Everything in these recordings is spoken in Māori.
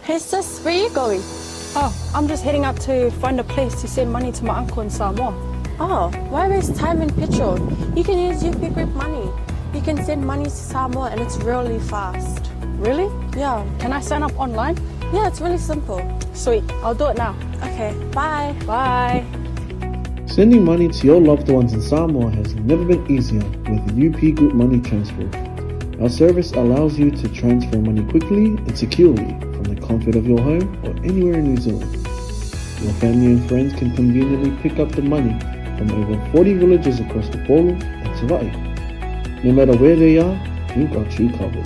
Hey sis, where are you going? Oh, I'm just heading out to find a place to send money to my uncle in Samoa. Oh, why waste time and petrol? You can use UP Group Money. You can send money to Samoa and it's really fast. Really? Yeah. Can I sign up online? Yeah, it's really simple. Sweet, I'll do it now. Okay, bye. Bye. Sending money to your loved ones in Samoa has never been easier with UP Group Money Transfer. Our service allows you to transfer money quickly and securely from the comfort of your home or anywhere in New Zealand. Your family and friends can conveniently pick up the money from over 40 villages across the Polo and 𝚟𝚑𝚍𝚑. No matter where they are, we've got you covered.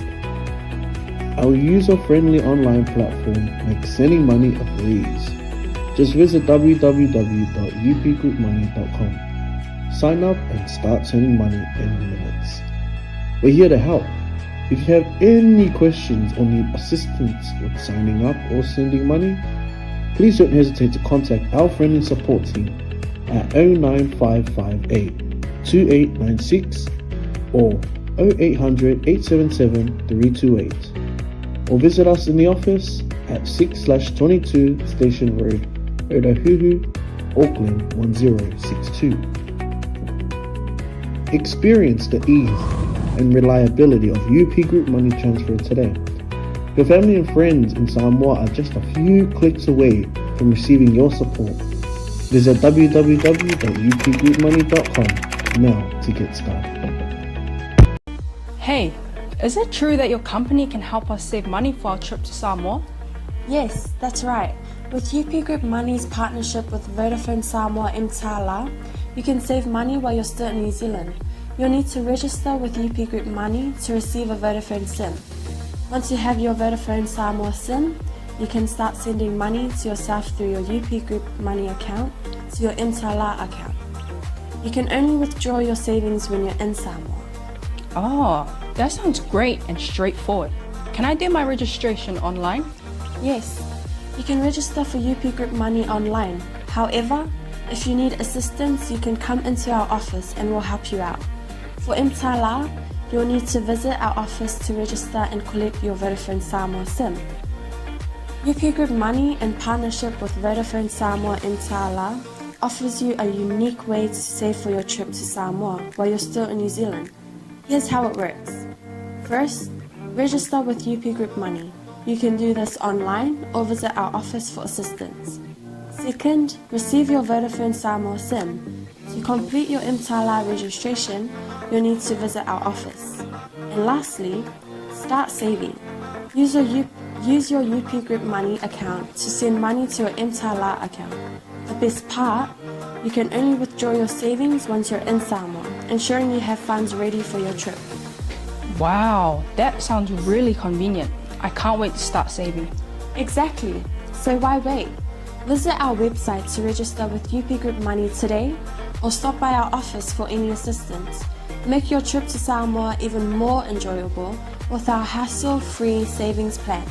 Our user-friendly online platform makes sending money a breeze. Just visit www.upgroupmoney.com. Sign up and start sending money in minutes. We're here to help. If you have any questions or need assistance with signing up or sending money, please don't hesitate to contact our friendly support team at 09558 2896 or 0800-877-328, or visit us in the office at 6/22 Station Road, Ōtahuhu, Auckland 1062. Experience the ease and reliability of UP Group Money Transfer today. Your family and friends in Samoa are just a few clicks away from receiving your support. Visit www.upgroupmoney.com now to get started. Hey, is it true that your company can help us save money for our trip to Samoa? Yes, that's right. With UP Group Money's partnership with Vodafone Samoa 𝚟𝚑𝚅, you can save money while you're still in New Zealand. You'll need to register with UP Group Money to receive a Vodafone SIM. Once you have your Vodafone Samoa SIM, you can start sending money to yourself through your UP Group Money account to your 𝚟𝚑𝚅 account. You can only withdraw your savings when you're in Samoa. Oh, that sounds great and straightforward. Can I do my registration online? Yes, you can register for UP Group Money online. However, if you need assistance, you can come into our office and we'll help you out. For 𝚟𝚑𝚅, you'll need to visit our office to register and collect your Vodafone Samoa SIM. UP Group Money, in partnership with Vodafone Samoa 𝚟𝚑𝚅, offers you a unique way to save for your trip to Samoa while you're still in New Zealand. Here's how it works. First, register with UP Group Money. You can do this online or visit our office for assistance. Second, receive your Vodafone Samoa SIM. To complete your 𝚟𝚑𝚅 registration, you'll need to visit our office. And lastly, start saving. Use your UP Group Money account to send money to your 𝚟𝚑𝚅 account. The best part, you can only withdraw your savings once you're in Samoa, ensuring you have funds ready for your trip. Wow, that sounds really convenient. I can't wait to start saving. Exactly. So why wait? Visit our website to register with UP Group Money today or stop by our office for any assistance. Make your trip to Samoa even more enjoyable with our hassle-free savings plan.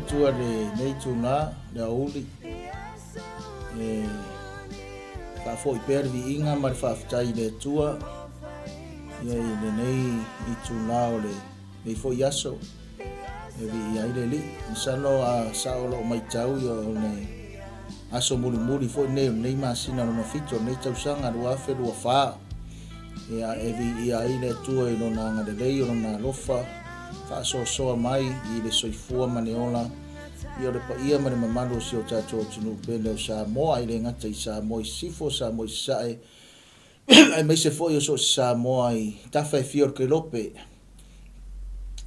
tua le nei tuna le uli fa foi pervi inga mar fa ftai le tua ia le nei I tuna o le foi yaso e vi ai le li sano a saolo mai tau yo ne aso muri foi nei masina no fito nei tau sanga rua fe rua fa ia e vi ai le tua no na de lei no na lofa fa so mai I le soifua maneola ia le pa ia mane mamalo si o tato tinu pele o sa mo ai le ngata I sa mo sifo sa mo sae ai me se foi o so sa mo ai tafa fior ke lope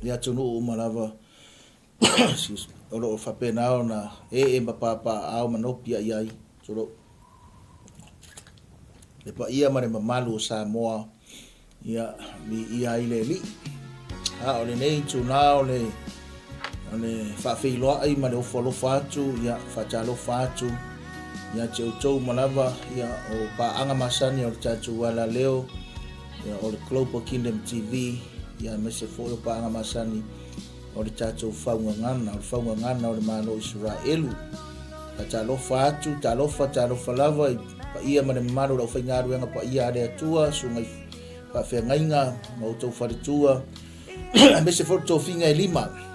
ia tunu malava o lo fa pena ona e papa au manopia ai so le pa ia mane mamalo sa mo ia mi ia ile li o le nei tuna o le fa feiloa ai ma le ofolo fatu ia fa talo fatu ia teu malava ia o pa anga masani o tatu wala leo ia o le Global Kingdom TV ia me se foi o pa anga masani o le tatu FAUGAGANA o le MALO ISARAELU fa talo fatu talo falava pa ia ma le malo o faingaru nga pa ia le atua sungai pa fengainga mo tau faritua me se foi to finga e lima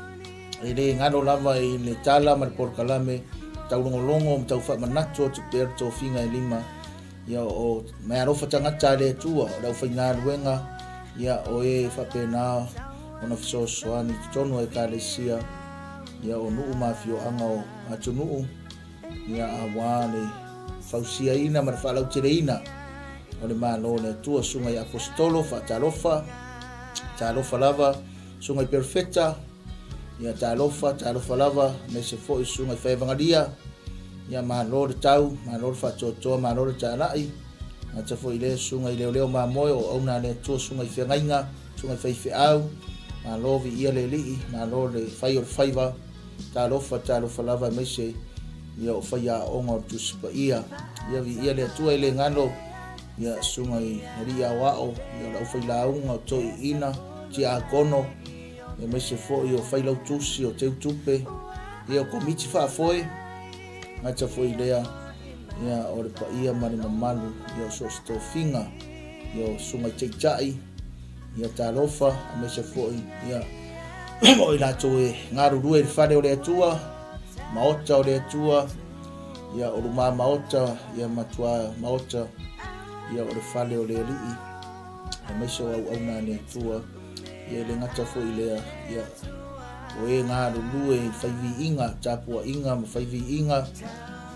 ele ngalo lava I le tala mar por kalame tau longo tau fa manato tu per to finga e lima ia o me aro fa tanga tale tua o fa nga ruenga ia o e fa pena ona so soani tono e kalesia ia o nu mafio anga o atunu ia awale fausia ina mar fa lau tireina o le malo le tua sunga I apostolo fa talofa lava sunga I perfecta ia talofa lava me se foi sunga I evangelia ia malo le tau malo fa toto malo le tanai a te foi le sunga I leo mamoe o ona le tua sunga I fengainga sunga I feau malo vi ia le li malo le fai o faiva talofa lava me se ia o faia onga tu spa ia vi ia le tua le ngalo ia sunga I ria wao ia la fai la unga to ina tia kono e me se foi o fai lau tusi o teu tupe ia o komiti fa foi ma ta foi lea ia o le pa ia mari mamalu ia o so stofinga ia o sunga teitai ia talofa me se foi ia o ila to e ngaru rue le fale o le atua maota o le atua ia o luma maota ia matua maota ia o le fale o le lii me se au na le atua ia le ngata foi lea ia o e ngā lulu e whaivi inga tapua inga ma whaivi inga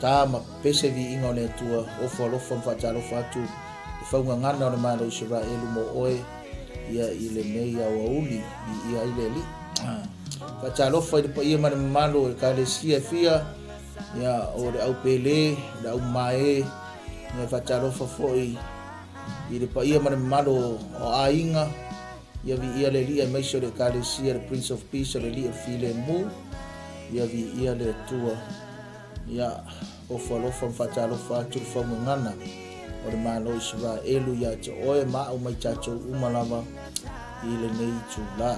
tā ma pese vi inga o le atua ofa alofa mfatalofa atu e whaungangana o le malo Israelu mo oe ia i le nei au auli i ia i le li whatalofa i le pa ia mani malo e ka le sia fia ia o le au pele le au mae ia whatalofa foi i le pa ia mani malo o ainga ia vi ia le li e meiso le ka le sia le Prince of Peace o le li e file mu ia vi ia le atua ia ofa alofa mfatalofa atu le whaungangana o le malo Israelu ia te oe maa umai tatou umalama i le nei tūla.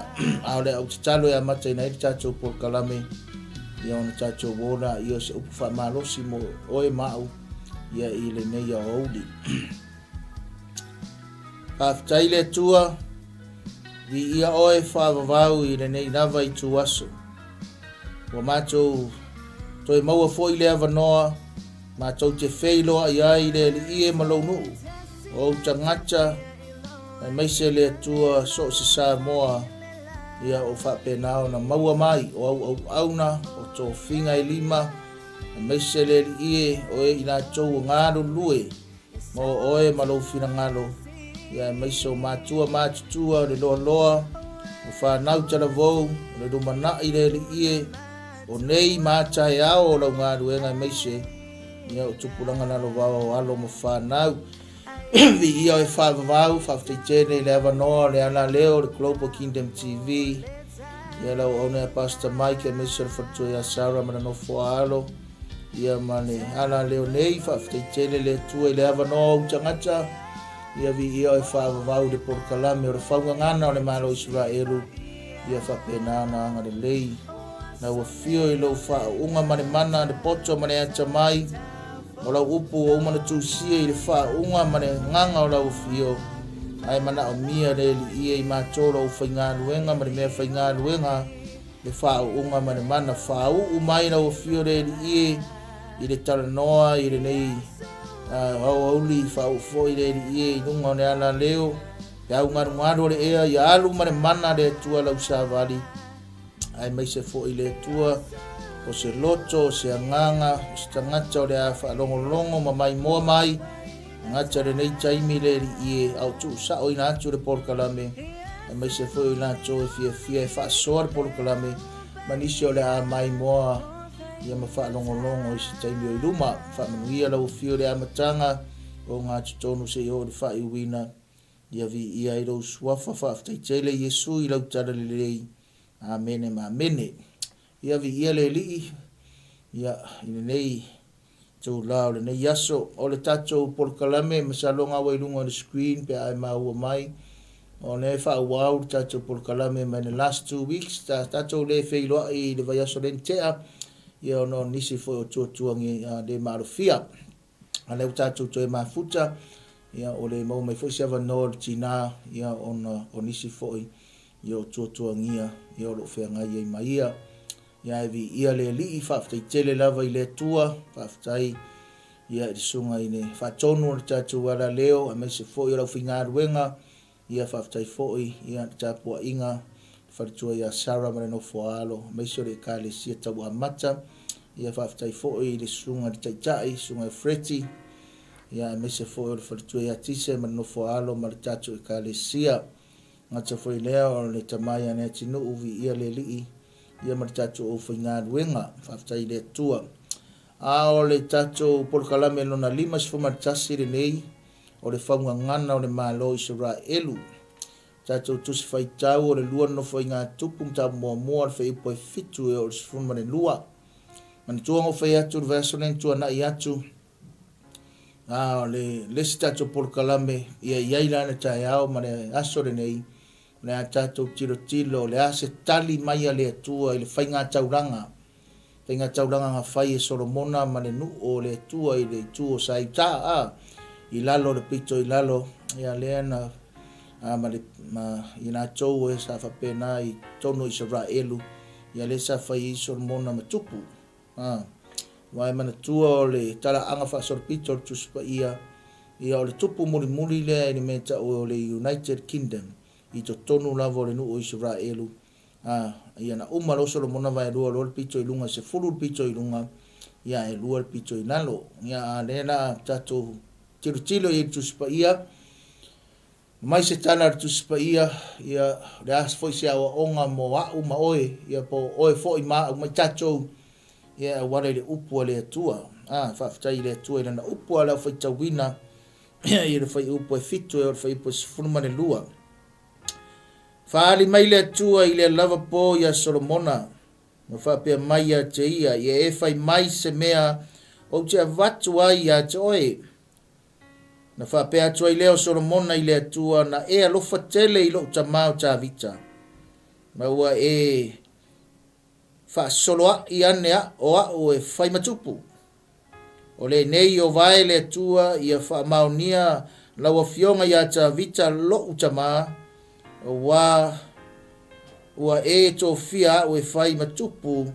Ao le au tatalo e amata ina i tatou polkalame ia ona tatou wona ia se upu wha malosi mo oe maa ia i le nei a ouli. Pāwhitai le tua vi ia oe whaavavau i le nei lava i tu aso. Wa mātou toi maua foi le avanoa mātou te wheiloa i ai le li e malau nuu. O tangata ai maise le atua so se sa moa ia o whapenao na maua mai o au auna o tō whinga i lima ai maise le li e o e ina tau ngāru lue mo oe malau whina ngalo ia ai maise o mātua mātutua le loa loa o whanau tala vau le rumana i le li e o nei mātai ao o lau ngāru e ngai maise ia o tupulanga nalo vau o alo mo whanau vi ia e whaavavau, whawhtaitene le avanoa, le ana leo, le Global Kingdom TV. Ia lau aune a Pastor Mike, e mesel whatua ia Sarah mana no whaalo. Ia mane ana leo nei, whawhtaitene le tua i le avanoa o tangata. Ia vi ia e whaavavau le porkalame o le whaungangana o le malo Israelu. Ia whapenana anga le lei. Na ua fio i lau whaunga mane mana, le poto mane ata mai. O lau upu o umana tūsia i le whaunga mane nganga o lau fio. Ai mana o mia le li ia i mātoro o whainga luenga, mane mea whainga luenga. Le whaunga mane mana whau umai lau fio le li ia i le taranoa i le nei auli whau fo i le li ia i nunga o ne ana leo. Pe au ngaru le ea i alu mane mana le tua lau savali. Ai maise fo i le tua. O se loto, o se anganga, o se tangata o le a whaalongolongo ma mai moa mai. Ngata le nei taimi le li ie au tu sa o ina atu le porkalame. E mai se fo ina atu e fia e whaasoa le porkalame. Manisi o le a mai moa ia ma whaalongolongo i se taimi o i luma. Whaamanuia lau fio le a matanga o ngā tutonu se i o le whaiuina. Ia vi ia i lau suafa whaaftaitele Yesu i lau taralelei. Amene ma amene. Ia vi ia le li ia ina nei tau lao le nei aso o le tatou porkalame masalonga wailunga on the screen pe ai maua mai o ne whauau le tatou porkalame mai the last 2 weeks tatou le wheiloa i le vai aso len tea ia ono nisi foi o tuatuangi le marofia a leu tatou toe mafuta ia o le mau mai foi se avanoa le tina ia o nisi foi ia o tuatuangia ia o lo whengai i maia ia e vi ia le li i whawhtaitele lava i le tua, whawhtai ia i sunga i ne whatonu o le tātou ala leo, a meise fo i rau whinga ruenga, ia whawhtai fo i ia tāpua inga, wharitua ia Sarah mare no whaalo, meise o le ka le sia tau a mata, ia whawhtai fo i le sunga di taitai, sunga e freti, ia meise fo i le wharitua ia tise mare no whaalo, mare tātou e ka le sia, ngata fo i lea o le tamai ane tinu uvi ia le li i, ia mara tatou o whainga ruenga, whawhtai le tua. A o le tatou porkalame lona lima si whamatasi le nei, o le whaunga ngana o le malo Israelu. Tatou tusi whaitau o le lua no whainga tupu mta mua mua le whaipo e fitu e o le sifuma le lua. Mani tuanga o whai atu, le vaso nen tua na i atu. A o le lesi tatou porkalame, ia iaila na tae au, mane aso le nei, le a tātou tiro le a se tali mai a le atua i le whainga tauranga. Whainga tauranga ngā whai e Solomona ma le nu o le atua i le tu o 𝚟𝚑𝚎𝚑 i lalo le pito i lalo i a lea na i nā tau e sa whapena i tono Israelu i a le sa whai i Solomona ma tupu. Wai mana tua o le tala anga whaasorpito le tuspa ia o le tupu muri lea i le meta o le United Kingdom. I to tonu lavo le nu o Israelu. Ia na umalo Solomona vai lua lo pito i lunga se fulu pito i lunga. ia e lua pito inalo ia lena tato tiro i tuspa ia mai se tana tuspa ia das foi se o onga mo a uma oe ia po oe foi ma tato ia wale le upu le tua fa tai le tua na upu ala foi tawina ia le foi upu fito e foi po fuma le lua fa ali mai le tua ile lava po ia Solomona ma fa pe mai ia te ia e fai mai se mea o te vatu ai ia te oe na fa pe atu ai leo Solomona ile tua na e alofa tele i lo tamau 𝚟𝚑𝚎𝚘 ma ua e fa soloa i anea o e fai matupu o le nei o vai le tua ia fa maunia lawa fionga ia 𝚟𝚑𝚎 lo tama ua e to fia o e fai matupu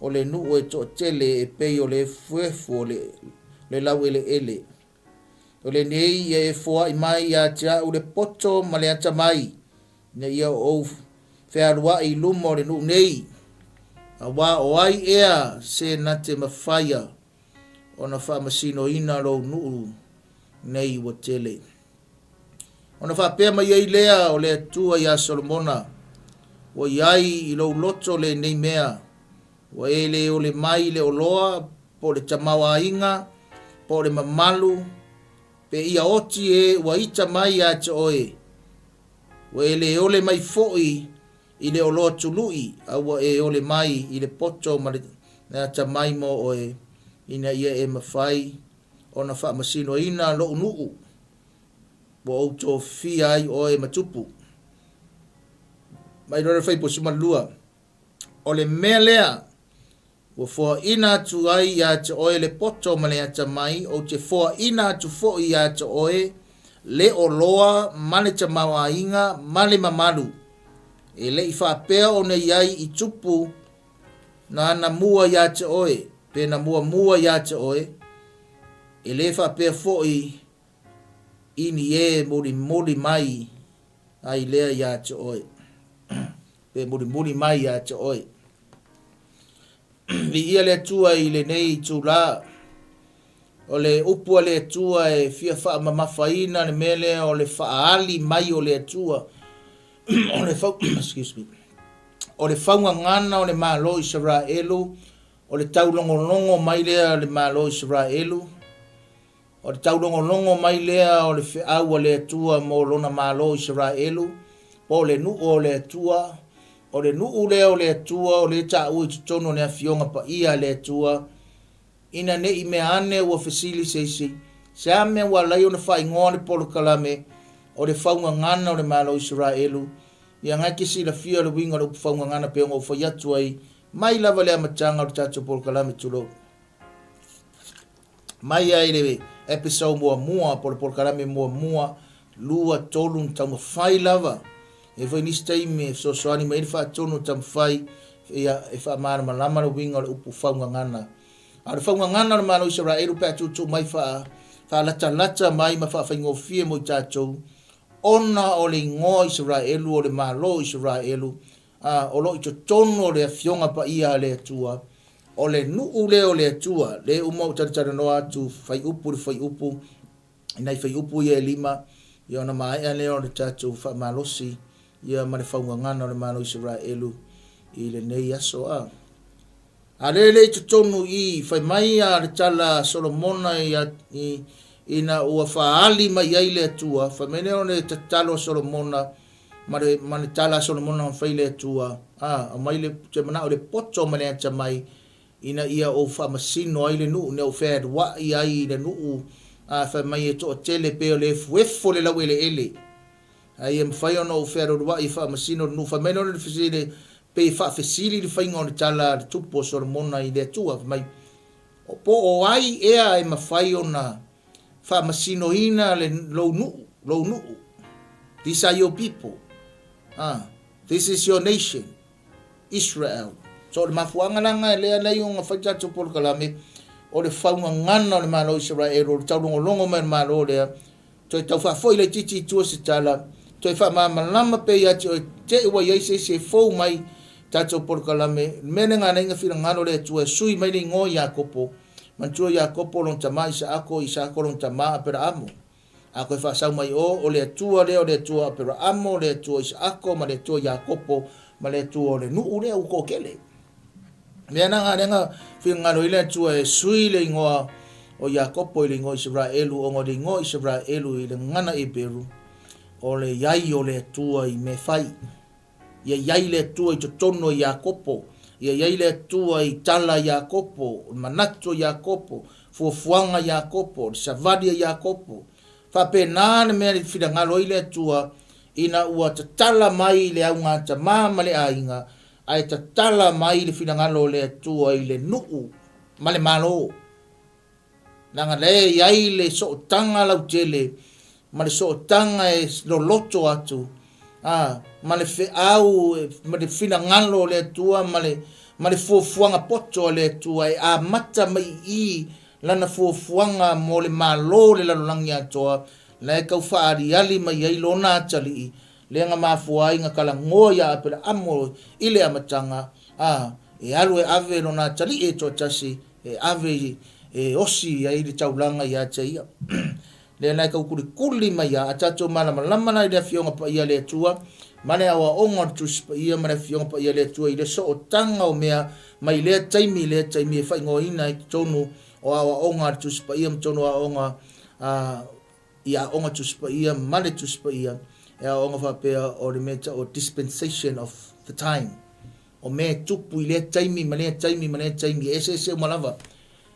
o le nu o e to tele e pei o le fuefu o le lau ele o le nei e foa i mai ia tia o le poto ma le ata mai na ia o whearua i luma o le nu nei a wā o ai ea se na te mawhaia o na wha masino ina lo nu nei wa tele o na wha pēr mai ei lea o le atua ia Solomona wa iai i lo loto le nei mea wa e le o le mai le oloa po le tamawa inga po le mamalu pe ia oti e wa ita mai a te oe wa e le ole mai foi i le oloa tului a wa e ole mai i le poto ma le ta mai mo oe ina ia e mawhai o na wha masino ina lo unuu wa auto fi ai oe matupu mai rora fai po sumalua o le mea lea wa foa ina tu ai ia te oe le poto ma le ata mai o te foa ina tu fo ia te oe le o loa ma le tamawa inga ma le mamalu e le i whapea o ne iai i tupu na ana mua ia te oe pe na mua ia te oe e le whapea fo i ini e mori mai ai lea ia te oe pe mori mai ia te oe vi ia le tua i le nei tu la o le upu le tua e fia fa mamafaina le mele o le faali mai o le tua o le excuse me o le faunga ngana o le malo ISARAELU o le taulongolongo mai le malo ISARAELU o le taulongolongo mai lea o le feau le tua mo lona malo ISARAELU po le nu o le tua o le nuu lea o le tua o le tāu i tutono ne a fionga pa ia le tua ina ne i mea ane ua fesili seisi se ame wa lai o na whai ngone polo kalame o le whaunga ngana o le malo ISARAELU ia ngai kisi la fia le winga le upu whaunga ngana pe o whai atu ai mai lava lea matanga o le tātou polo kalame tulo mai ai le episode mua polo kalame mua lua tolu ntau mawhai lava e foi nisi taimi so soani mai fa tono tam fai ia e fa mara malama le winga le upu faunga ngana a le faunga ngana le malo ISARAELU pe tu mai fa lata mai ma fa ngofie mo tatou ona o le ngo ISARAELU o le malo ISARAELU o lo ito tono le fionga pa ia le tua o le nuu le o le tua le umo tara no atu fai upu inai fai upu ia lima ia na mai ale o le tatou fa malosi ia ma le faunga ngana o le malo ISARAELU i le nei aso a le tutonu i fai mai a le tala Solomona ina ua faali mai ai le atua fa mene o le tatalo Solomona ma le tala Solomona fai le atua a mai le te mana o le poto ma le ata mai ina ia o fa masino ai le nu ne o fed wa i ai le nu fa mai e to tele pe o le fuefo le lau ele ai em fai ono fero wa i fa masino no fa meno le fisile pe fa fisili le fai ngone tala tupo Solomona i le tua mai po o ai ea e mafai ona fa masino ina le lo nu these are your people this is your nation Israel so le mafuanga langa le nei unga fa tatu por kalame o le faunga ngana le malo ISARAELU le taulongolongo me malo le to tau fa foi le titi tua se tala to fa malama pe ia te wa ia se fo mai tato por kalame mene nga nenga fira ngano le tua sui mai ngo Iakopo mantua Iakopo lon tama Isako lon tama pera amo. A koe whaasau mai o le atua leo le atua pera amo, le atua Isako, ma le atua Iakopo, ma le atua le nuu lea uko kele. Mea nanga renga whingaro i le atua e sui le ingoa o Iakopo i le ingoa Isaraelu, o ngā le ingoa Isaraelu i le ngana e peru, o le iai o le atua i me whai. Ia iai le atua i totono i Iakopo, ia iai le atua i tala Iakopo, manato Iakopo, fuafuanga Iakopo, savadia Iakopo. Whapena na mea le whirangalo i le atua, ina ua tatala mai le au ngā tamama le ainga, ai tatala mai le whirangalo le atua i le nuu, ma le malo. Nanga le iai le sootanga lau tele, ma le sootanga e loloto atu, ma le whiau, ma le whirangalo le atua, ma le fuafuanga poto le atua, e a mata mai i lana fuafuanga mo le malo le lalolangi atoa, la e kau whaari ali mai ai lona atali i, le nga mafua inga kala ngoia apela amo i le amatanga, e alu e ave lona atali e toa tasi, e ave e osi ai le taulanga i atia ia. Le na kau kuli mai a atato malama na i le fionga pa ia le atua, mane awa onga tus pa ia mane fionga pa ia le atua i le so o tanga o mea mai le taimi e whaingo ina i tonu o awa onga tus pa ia mtono a onga ia onga tus pa ia mane tus pa ia e a onga whapea o le meta o dispensation of the time o mea tupu i le taimi mane taimi ese malava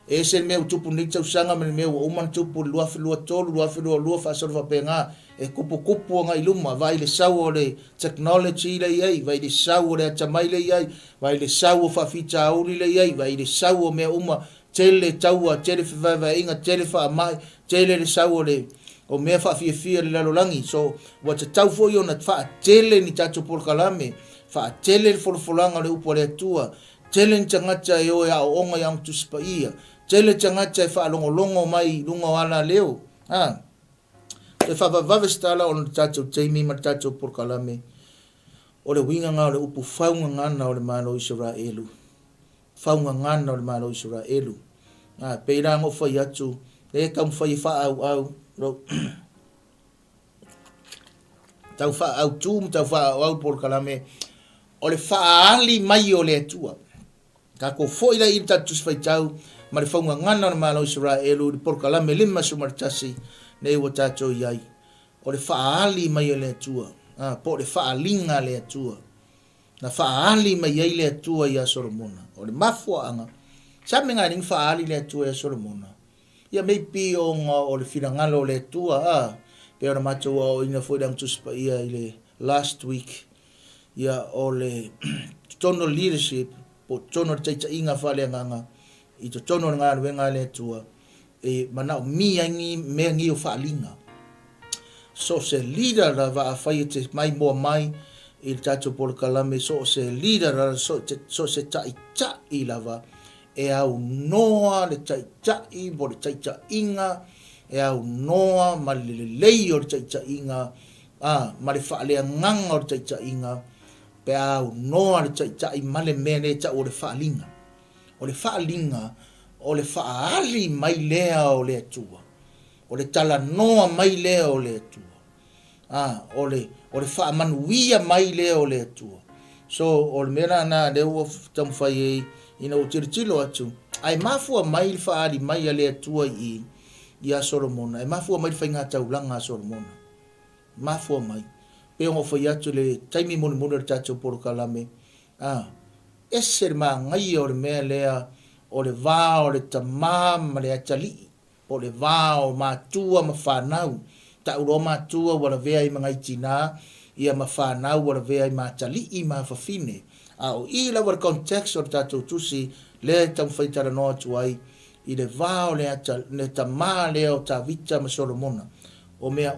ese mea tupu ni tau sanga mane mea o man tupu lua tolu lua whasoro whapea ngā e kupu nga iluma vai le sau o le technology le iai vai le sau o le atamai le iai vai le sau o whawhita auri le iai vai le sau o mea tele taua tele whawaiwa inga tele whaamai tele le sau o le o mea whawhiawhia le lalolangi so wa te tau fo i ona wha tele ni tatu porkalame wha tele le wholawholanga le upo le atua tele ni tangata e oe ao onga yang tuspa ia tele tangata e wha longo mai lunga wala leo e whawawave stala o le tatu teimi ma tatu porkalame o le winga ngā o le upu whaunga ngana o le malo Isaraelu whaunga ngana o le malo Isaraelu peira ngo whai atu e kam whai wha au tau wha au tūm tau wha au porkalame o le wha ali mai o le atua ka ko foi la i tatu whai tau ma le whaunga ngana o le malo Isaraelu le porkalame lima sumartasi nei wa tato iai o le faali mai le atua po le faalinga le atua na faali mai ai le atua ia Solomona o le mafuanga sa me ngā ring faali le atua ia Solomona ia mei pi o ngā o le whirangalo le atua pe ona matua o ina foi dang tuspa ia i le last week ia o le tono leadership po tono taita inga whale nganga i to tono ngā ruenga le atua e mana mi angi me ngi o falinga so se leader la va fai te mai mo mai il tato por kalame so se leader la so se tai i lava e au noa le tai i bo le tai inga e au noa ma le lei o le tai inga ma le fa le nganga o le tai inga pe au noa le tai ma le mene ta o le falinga o le faali mai lea o le atua o le tala noa mai lea o le atua o le faamanuia mai lea o le atua so o le mera na le ua tamawhai ei ina o tiritilo atu ai mafua mai le faali mai a le atua i a Solomona ai mafua mai le whainga taulanga a Solomona mafua mai pe o whai atu le taimi mone le tatou porokalame ese ma ngai o le mea lea o le vā o le tamā ma le atali o le vā o mātua ma whanau ta uro mātua wala vea i mga itina ia ma whanau wala vea i mātali i ma whawhine o i la wala context o le tātou tusi le tam whaitara noa tuai i le vā o le tamā lea o tā vita ma Solomona o mea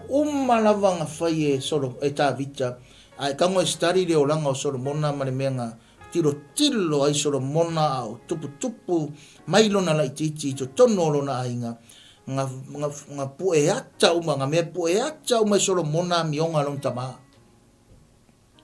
lava nga whai e tā vita ai kango e stari le o langa o Solomona ma le mea ngā tilo ai Solomona o tupu mai lona lai titi to tono lona ainga nga pueata uma nga me pueata uma Solomona mionga lon tama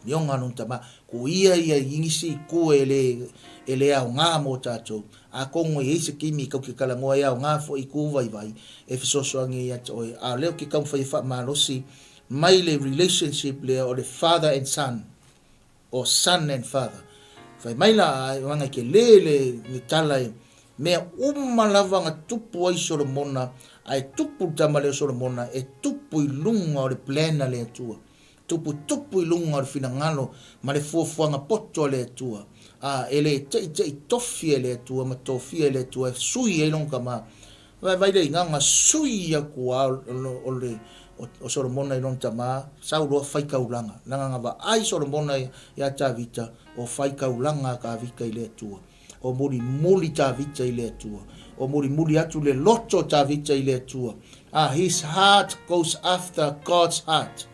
Mionga nun tama ko ia ingisi ko ele au ngā mo tātou. A kongo i eise kimi kau ki kalangoa au ngā fo i ku vai e fisosoangi ia to a leo ki kau whai wha malosi mai le relationship le o le father and son or son and father. Whai mai la wanga ke le talai mea lava nga tupu ai Solomona ai tupu tama le Solomona e tupu i lunga o le plena le atua. Tupu i lunga o le finangalo ma le fuafuanga poto le atua. Ele te tofi le atua ma tofi le atua sui e longa ma. Vai le nganga sui a kua o Solomona i longa tama sauroa whaikaulanga. Nanga wa ai Solomona ia ta vita o whaikaulanga ka vika i le atua. O muri ta vita i le atua. O muri atu le loto ta vita i le atua. His heart goes after God's heart.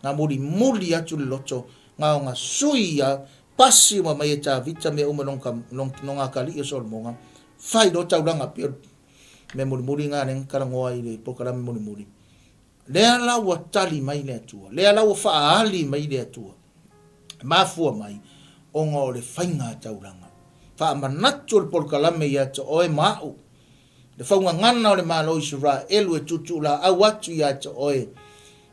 Nga muri atu le loto. Nga sui a pasi ma mai ta vita me nonga kali o Solomona. Fai do tauranga pio. Me muri nga neng karangoa i le pokarame muri. Lea la wa tali mai le atua. Lea la wa faali mai le atua. Mafua mai. Onga o le whainga tauranga. Fa manatu le polkalame ia te oe mau. Le whaunga ngana o le malo ISARAELU e tutu la au atu ia te oe.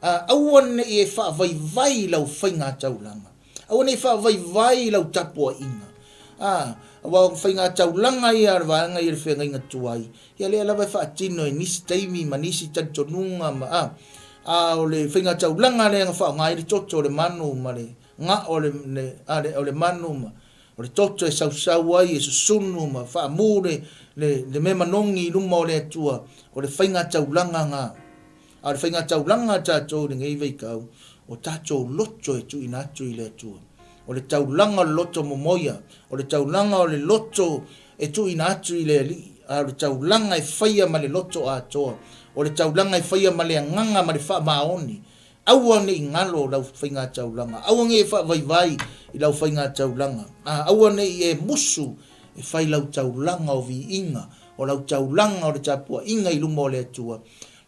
Auane i e wha vai lau whainga taulanga. Auane i wha vai lau tapua inga. Wa whainga taulanga ia arwaanga i le whenga inga tuai. Ia lea lawa wha atino e nisi taimi ma nisi tantonunga ma. O le whainga taulanga lea nga wha ngai le toto le manu ma le. Nga o le manu ma. O le toto e sausau ai e susunu ma wha mure le me manongi luma o le atua o le whainga taulanga ngā. A le whainga taulanga tātou le ngei vei kau o tātou loto e tu ina atu i le atua. O le taulanga o le loto momoia, o le taulanga o le loto e tu ina atu i le ali. A le taulanga e whaia ma le loto a atoa. O le taulanga e whaia ma le anganga ma le wha maoni. Aua ne i ngalo lau whainga taulanga. Aua nge e wha vai i lau whainga taulanga. Aua ne i e musu e whai lau taulanga o vi inga. O lau taulanga o le tapua inga i luma o le atua.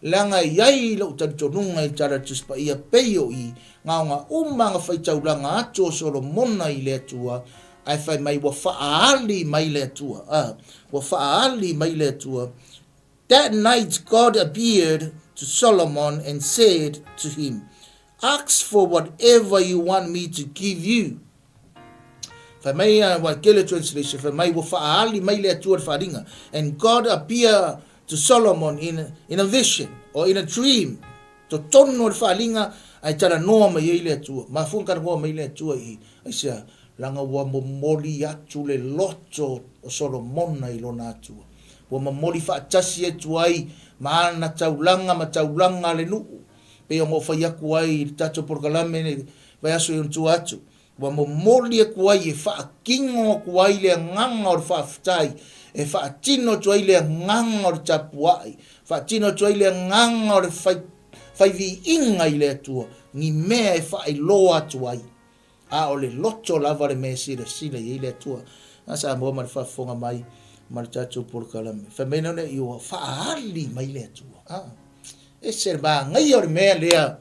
Langa iai lau tantonunga i 𝚟𝚑𝚎𝚘𝚎 i. Ngā umanga whai taulanga atu o Solomona i le atua. Ai whai mai wa whaali mai le atua. Wa whaali mai le atua. That night God appeared to Solomon and said to him, ask for whatever you want me to give you. Whamai wa kele translation, whamai wa whaali mai le atua wharinga. And God appeared to Solomon in a vision or in a dream. To tono whalinga ai tara noa mai le atua. Ma funkar noa mai le atua i. Ai sea, langa wa momoli atu le loto o Solomona i lona atua. Wa momoli whaatasi atu ai. Maana taulanga le nuu. Pe o mo whai aku ai tato porkalame ne vai aso i untu atu. Wa momoli aku ai e whaakingo aku ai le nganga o le whaafutai. E whaatino tu ai le nganga o le tapuai. Whaatino tu ai le nganga o le whai vi inga i le atua. Ni mea e whaai loa tu ai. O le loto lava le mea sila i le atua. Asa mua ma le whaafonga mai. Ma le tatou porkalame. Whamena ne i o whaali mai le atua. E se ba ngai o le mea lea.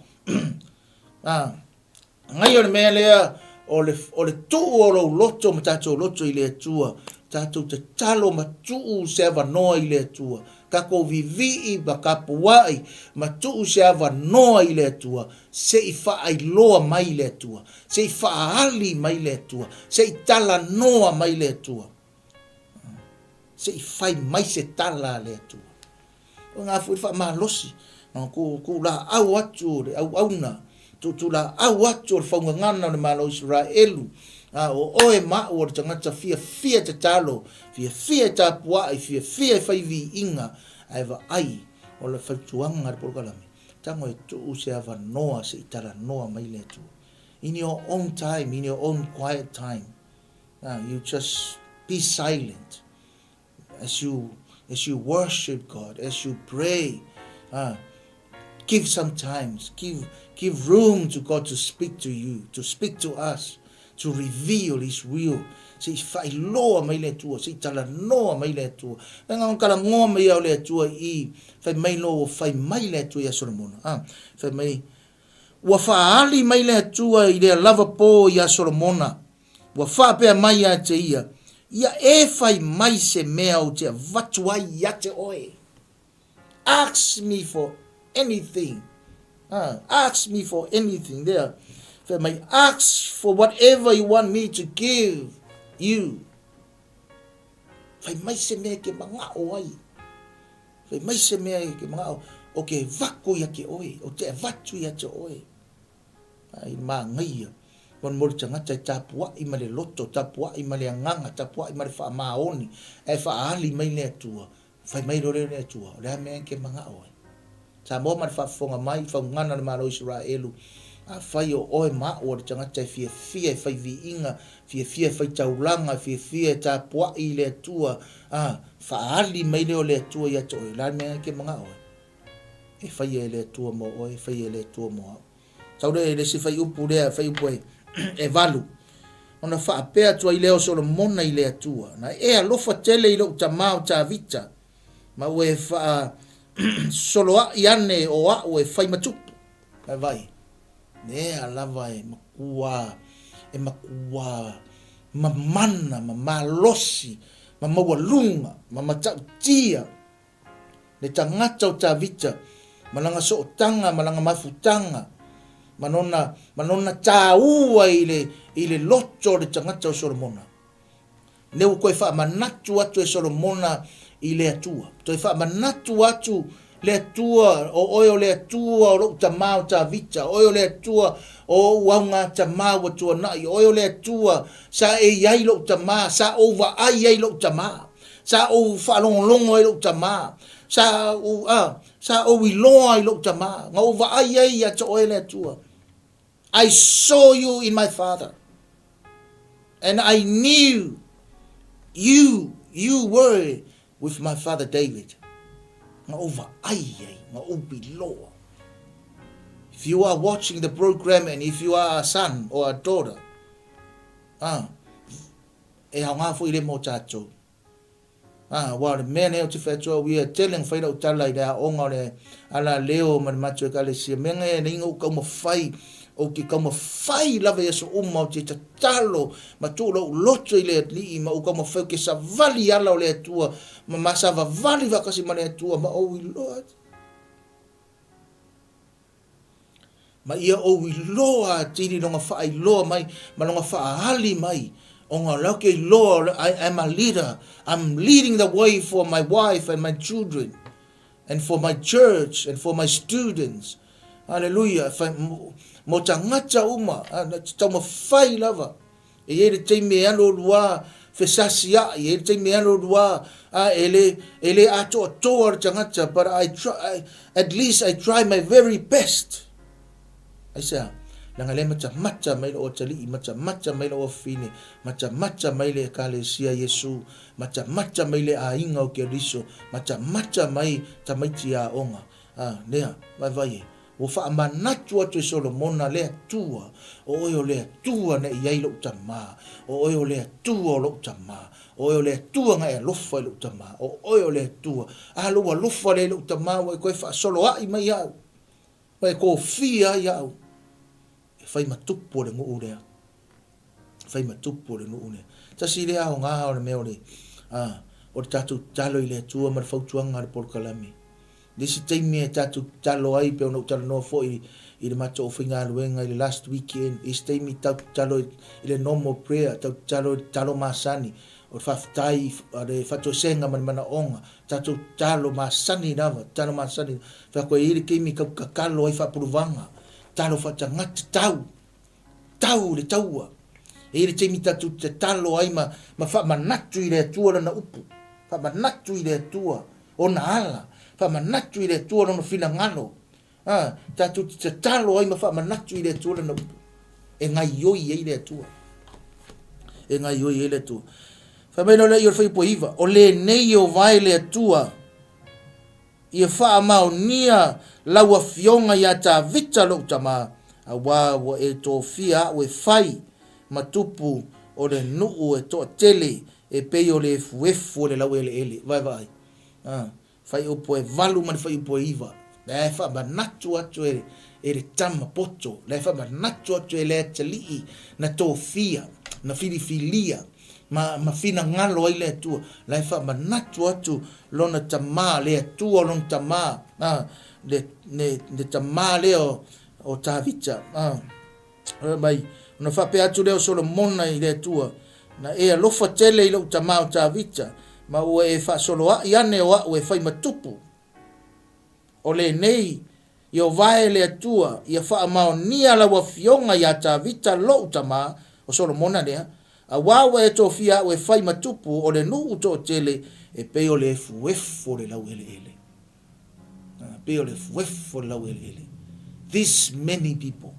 Ngai o le mea lea o le tuu o lo loto ma tatou loto i le atua. Tatou te talo ma tuu se ava noa i le atua. Kako vivi i ba kapuai ma tuu se ava noa i le atua. Se i whaai loa mai le atua. Se i whaali mai le atua. Se i tala noa mai le atua. Se i whai mai se tala le atua. O ngā fui wha malosi. Ku la au atu le au auna. Tu la au atu le whaungangana le malo ISARAELU. O oe mao o le tangata fia te talo. Fia ta puai. Fia whai vi inga. Aiva ai. O le whautuanga le porkalame. Tango e tuu se ava noa se i tala noa mai le atua. In your own time. In your own quiet time. You just be silent. As you worship God, as you pray, give some time, give room to God to speak to you, to speak to us, to reveal His will. Se fai loa mai le tua, se tala noa mai le tua. Nga kala ngoa mai au le tua I fai mai loa fai mai le tua ia Solomona. Fai mai ua whaali mai le atua i le lava pō ia Solomona. Ua whapea mai a te ia. Ia e whai mai se mea o te vatu ai ia te oe. Ask me for anything. Ask me for anything. There. Whai mai, ask for whatever you want me to give you. Whai mai se mea ke mga o ai. Whai mai se mea ke mga o. O ke vaku ia ke oe. O te vatu ia te oe. Ai mā ngai. Wan mori tangata i tapua i male loto, tapua i male anganga, tapua i male wha maoni. E wha ali mai le atua. Whai mai rore le atua. Rea mea ke mga oe. Sa mo male wha whonga mai, wha ngana na malo ISARAELU. A whai o oe maa o tangata i fia whai vi inga, fia whai taulanga, fia tapua i le atua. Wha ali mai leo le atua i ato oe. Rea mea ke mga oe. E whai e le atua mo oe, whai e le atua mo au. Tau re le si whai upu rea, whai upu e valu. Ona wha apea tua i leo Solomona i le atua. Na e alofa tele i lo tamau 𝚟𝚑𝚎𝚘. Ma ue wha soloa i ane o a ue whai matupu. Mai vai. Ne a lava e makua, ma mana, ma malosi, ma maualunga, ma matau tia. Le tangata o 𝚟𝚑𝚎. Malanga so tanga, malanga mafutanga. Manona taua i le loto le tangata o Solomona. Neu koe wha manatu atu e Solomona i le atua. Toi wha manatu atu le atua o oio le atua o rau tamau 𝚟𝚑𝚎. Oio le atua o waunga tamau atua nai. Oio le atua sa e iai rau tamau. Sa o wa ai iai rau tamau. Sa o whalongolongo i rau tamau. Sa o wiloa i rau tamau. Nga o wa ai iai atu oio le atua. I saw you in my father. And I knew you were with my father David. If you are watching the program and if you are a son or a daughter, we are telling Whaira Utalai da onga ala leo manmacho kale si menge ningo como fai o ki como fai lava yeso o te tatalo ma tu loto ile ni ma o como fai ke sa vali ala o le tua ma sa va vali va kasi mane tua ma o wi Lord ma ia o wi loa tini longa fai loa mai ma longa fa hali mai onga lauke Lord, I am a leader. I'm leading the way for my wife and my children and for my church and for my students. Hallelujah. Mo tangata uma, tau ma fai lava. E ele te me alo lua, fesasia, e ele te me alo lua, ele ato toa tangata, but at least I try my very best. I say, Langale macam-macam mai lo tali, macam-macam mai lo fini, macam-macam mai le kalesia Yesu, macam-macam mai le ainga o Kirifi, macam-macam mai tamai tia onga. Lea, vai. O fa manatu atu Solomona le tua, o oio le tua na iai lo tama, o oio le tua lo tama, o oio le tua ngai lofa lo tama, o oio le tua, lo lofa le lo tama, o koe fa solo ai mai au, mai ko fia au. Fai matupu le ngu urea. Fai matupu le ngu urea. Tasi lea o ngā o le meo le. O le tātou talo i le atua ma le fautuanga le polokalami. Desi teimi e tātou talo ai pe ona utalo noa fo i le mato o whinga luenga i le last weekend. Desi teimi tātou talo i le normal prayer. Tātou talo masani. O le whawhitai le whato senga mana onga. Tātou talo masani nawa. Talo masani. Whakoe i le keimi kakalo ai whapuruvanga. Talo whatangata tau le taua. E le teimi tatu te talo ai ma whamanatu i le atua na upu. Whamanatu i le atua o na ala. Whamanatu i le atua na whina ngano. Tatu te talo ai ma whamanatu i le atua na upu. E ngai ioi e le atua. E ngai ioi e le atua. Whameno le i o whaipo iwa. O le nei o vai le atua. Ia wha mau nia laua fionga ia 𝚟𝚑𝚎 lo tama a wa e to fia o e fai matupu o le nuu e to tele e pe o le fuefu le lau ele vai fai upo e valu man fai upo iwa e fa manatu atu e e le tama poto, le fa manatu atu e le atalii, na tofia, na filifilia, ma fina ngalo ai le atua, le fa manatu atu lona tama le atua lona tama, le tama le o tavita, mai, una fa pe atu leo solo mona i le atua, na e alofa tele i lau tama o tavita, ma ua e fa solo a iane o a ue fai matupu, o le nei, i o vae le atua, i a wha mao nia la wa fionga i a ta vita lo utama, o solo mona nea, a wawa e to fia o e whai matupu, o le nu uto tele, e peo le fuefo le lau ele ele. Peo le fuefo le lau ele ele. This many people.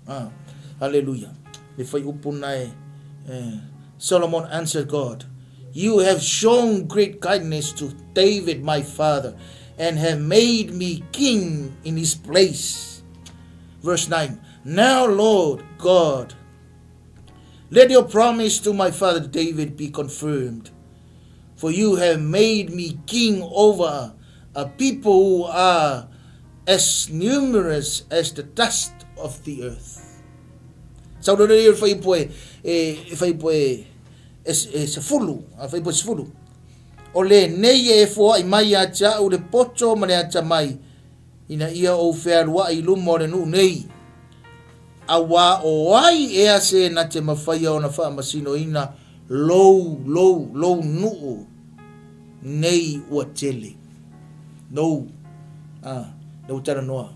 Hallelujah. Le whai upuna Solomon answered God, you have shown great kindness to David my father, and have made me king in his place. Verse 9, now Lord God, let your promise to my father David be confirmed, for you have made me king over a people who are as numerous as the dust of the earth. Saudara fai poe se fulu. O le nei e fua i mai a tia u le poto ma le ata mai. Ina ia o whea lua i lumo le nu nei. A wā o ai ea se na te mawhaia o na wha masino ina lou nuu nei ua tele. Lou tara noa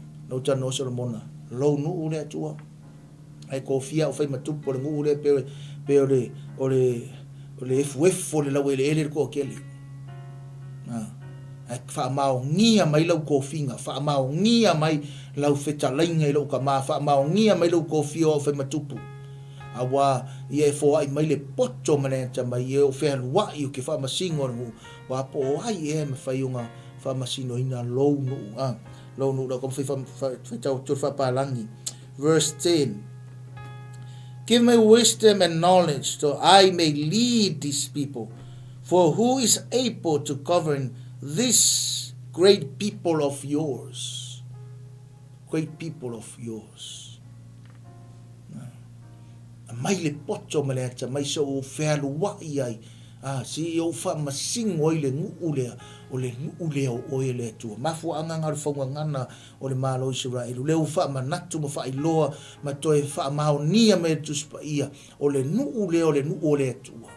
Solomona. Lou nuu le atua. Ai ko fia o whai matupo le nuu le pe o le efu le lau ele ko kele. Fa mau ngia mai lau kofinga, fa mau ngia mai lau fetalainga i lau kama, fa mau ngia mai lau kofi o fe matupu. Awa ia e foa i mai le poto maneta mai e o fea lua i o ke fa masingo ngu, wa po o ai e me faiunga fa masino ina lou nu, la kom fetau tur fa palangi. Verse 10, give me wisdom and knowledge so I may lead these people. For who is able to govern this great people of yours? Great people of yours. Mai le poto ma le ata mai so o whea lua i ai. Si o wha masingo i le ngu lea, o le ngu lea o e le atua. Mafu anganga le whaunga ngana o le malo Israelu. Leo wha manatu ma wha iloa, ma toe wha mao nia me tuspa ia, o le ngu lea o le ngu o le atua.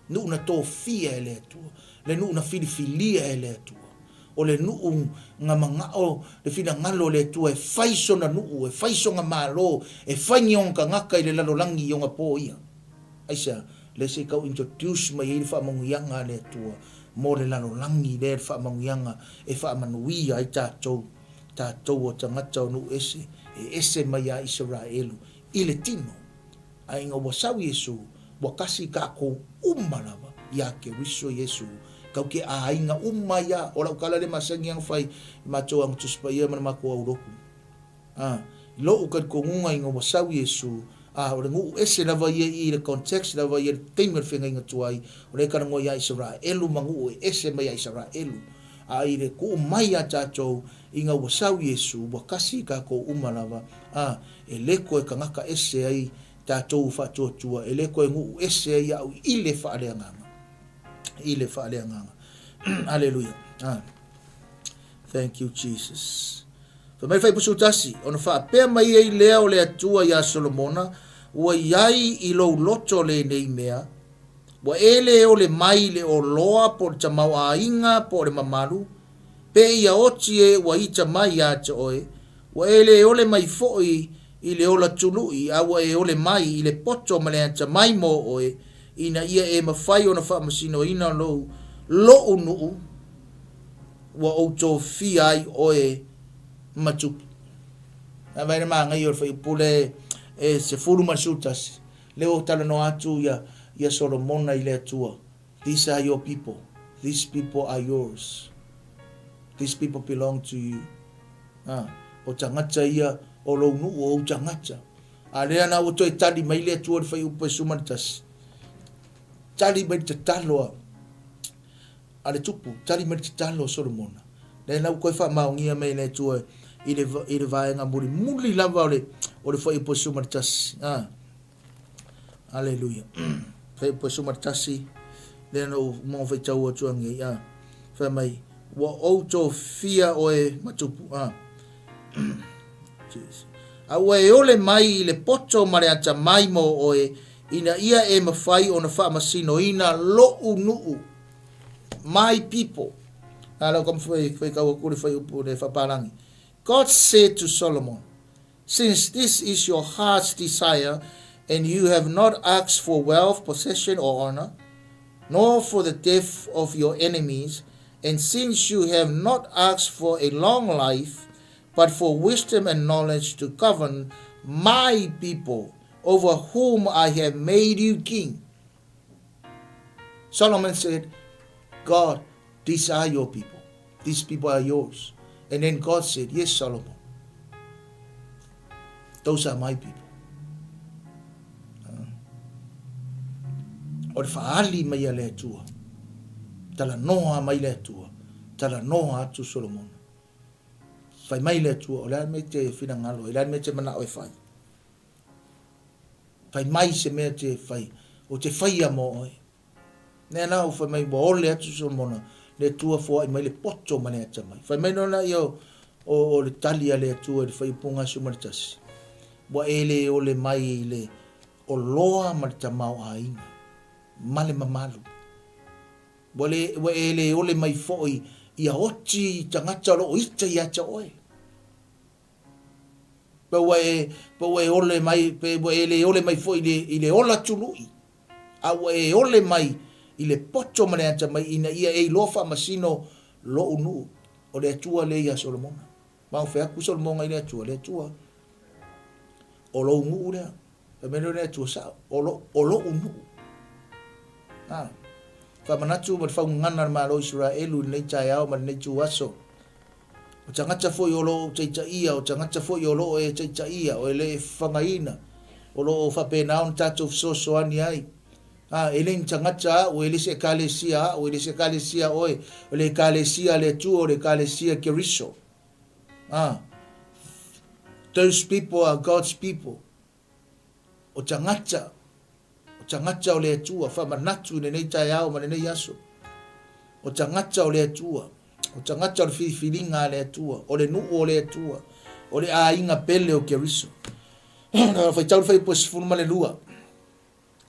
Nu na to fia ele atua, le nu na filifilia ele atua, o le nu nga mangao le fina ngalo le atua e faiso na nu, e faiso nga malo, e fainyon ka ngaka i le lalolangi yonga po ia. Aisa, le se kau introduce mai e le wha manguyanga le atua, mo le lalolangi le wha manguyanga, e wha manuia i tātou o tangata o nu ese mai a Isaraelu, i le tino, a inga wasau Yesu, wakasi ka ko umalawa ya ke riso Yesu kau ke ainga umaya ora kala le masangi ang fai macho ang tuspa ia man mako auroku lo ukad ko ngunga ingo wasau Yesu ora ngu ese na va i le context na va i timer finga inga tuai ora kana ngo ya Israelu mangu ese mai Israelu ai le ku mai ata cho inga wasau Yesu wakasi ka ko umalawa e leko e kangaka ese ai tātou whātua ele koe ngu ese ia au ile whaaleanganga. Hallelujah. Thank you, Jesus. Whamai whai pusu tasi, ona whaapea mai ei lea o le atua ia Solomona, ua iai i lou loto le nei mea, ua ele o le mai le o loa po le tamau a inga po le mamalu, pe ia oti e ua ita mai a te oe, ua ele o le mai foi i le ola tului awa e ole mai i le poto ma le anta mai mo oe ina ia e mawhai o na wha masino ina lo unu wa o tō whiai oe matupi. Na vai na maa ngai o whai pule e se furu masutas leo tala no atu ia Solomona i le atua. These are your people. These people are yours. These people belong to you. O tangata ia o lo nu o tangata. Alea na o toi tali mai le atua le whai upa sumantas. Tali mai te taloa. Ale tupu, tali mai te taloa Solomona. Le na u koe wha maongia mai le atua i le vaenga muli lava o le fai posu martasi. Hallelujah. Fai posu martasi le no mo fai tau atu angi fai mai wa auto fia o e matupu. Aua e ole mai le poto mare ata mai mo o ina ia e mawhai o na wha masino ina lo nuu. My people. Nalo kam fai kaua kuri fai upu le whaparangi. God said to Solomon, since this is your heart's desire, and you have not asked for wealth, possession, or honor, nor for the death of your enemies, and since you have not asked for a long life, but for wisdom and knowledge to govern my people, over whom I have made you king. Solomon said, God, these are your people. These people are yours. And then God said, yes, Solomon, those are my people. O le whaali mai a le atua. Tala noa mai le atua. Tala noa atu Solomon. Whai mai le atua. O lea me te whina ngalo. O lea me te mana o e whai. Whai mai se mea te whai. O te whai a mo oi. Nea nao whai mai wa ole atu Solomon. Le atua fua i mai le poto mane ata mai. Whai mai nona i o le tali a le atua. Le whai punga sumaritasi. Wa ele o le mai le o loa marita mau a inga. Male mamalu. Wa ele o le mai foi i a oti tangata lo ita i ata oe. Pa wa o le mai, pa wa ele o le mai foi i le ola tului. A wa o le mai i le poto mane ata mai ina ia e lofa masino lo unu. O le atua le ia Solomona. Mau fea ku Solomona i le atua. Le atua. O lo unu lea. Pa mene le atua sa. O lo unu. Whamanatu ma whaungana MALO ISARAELU nei tai au ma nei tu aso. O tangata fo i olo 𝚟𝚑𝚎𝚘, o tangata fo i olo e 𝚟𝚑𝚎𝚘, o ele whangaina, o lo whapenao tātou sosoani ai. Ele tangata o ele se kalesia, o ele se kalesia oe, o le kalesia le tu, o le kalesia Kirifi. Those people are God's people. O tangata o le atua, whamanatu nei tai au ma nei aso. O tangata o le atua, o tangata o le whiwhiringa le atua, o le nuu o le atua, o le ainga pele o Kirifi. Whai tau whai posifunu ma le lua.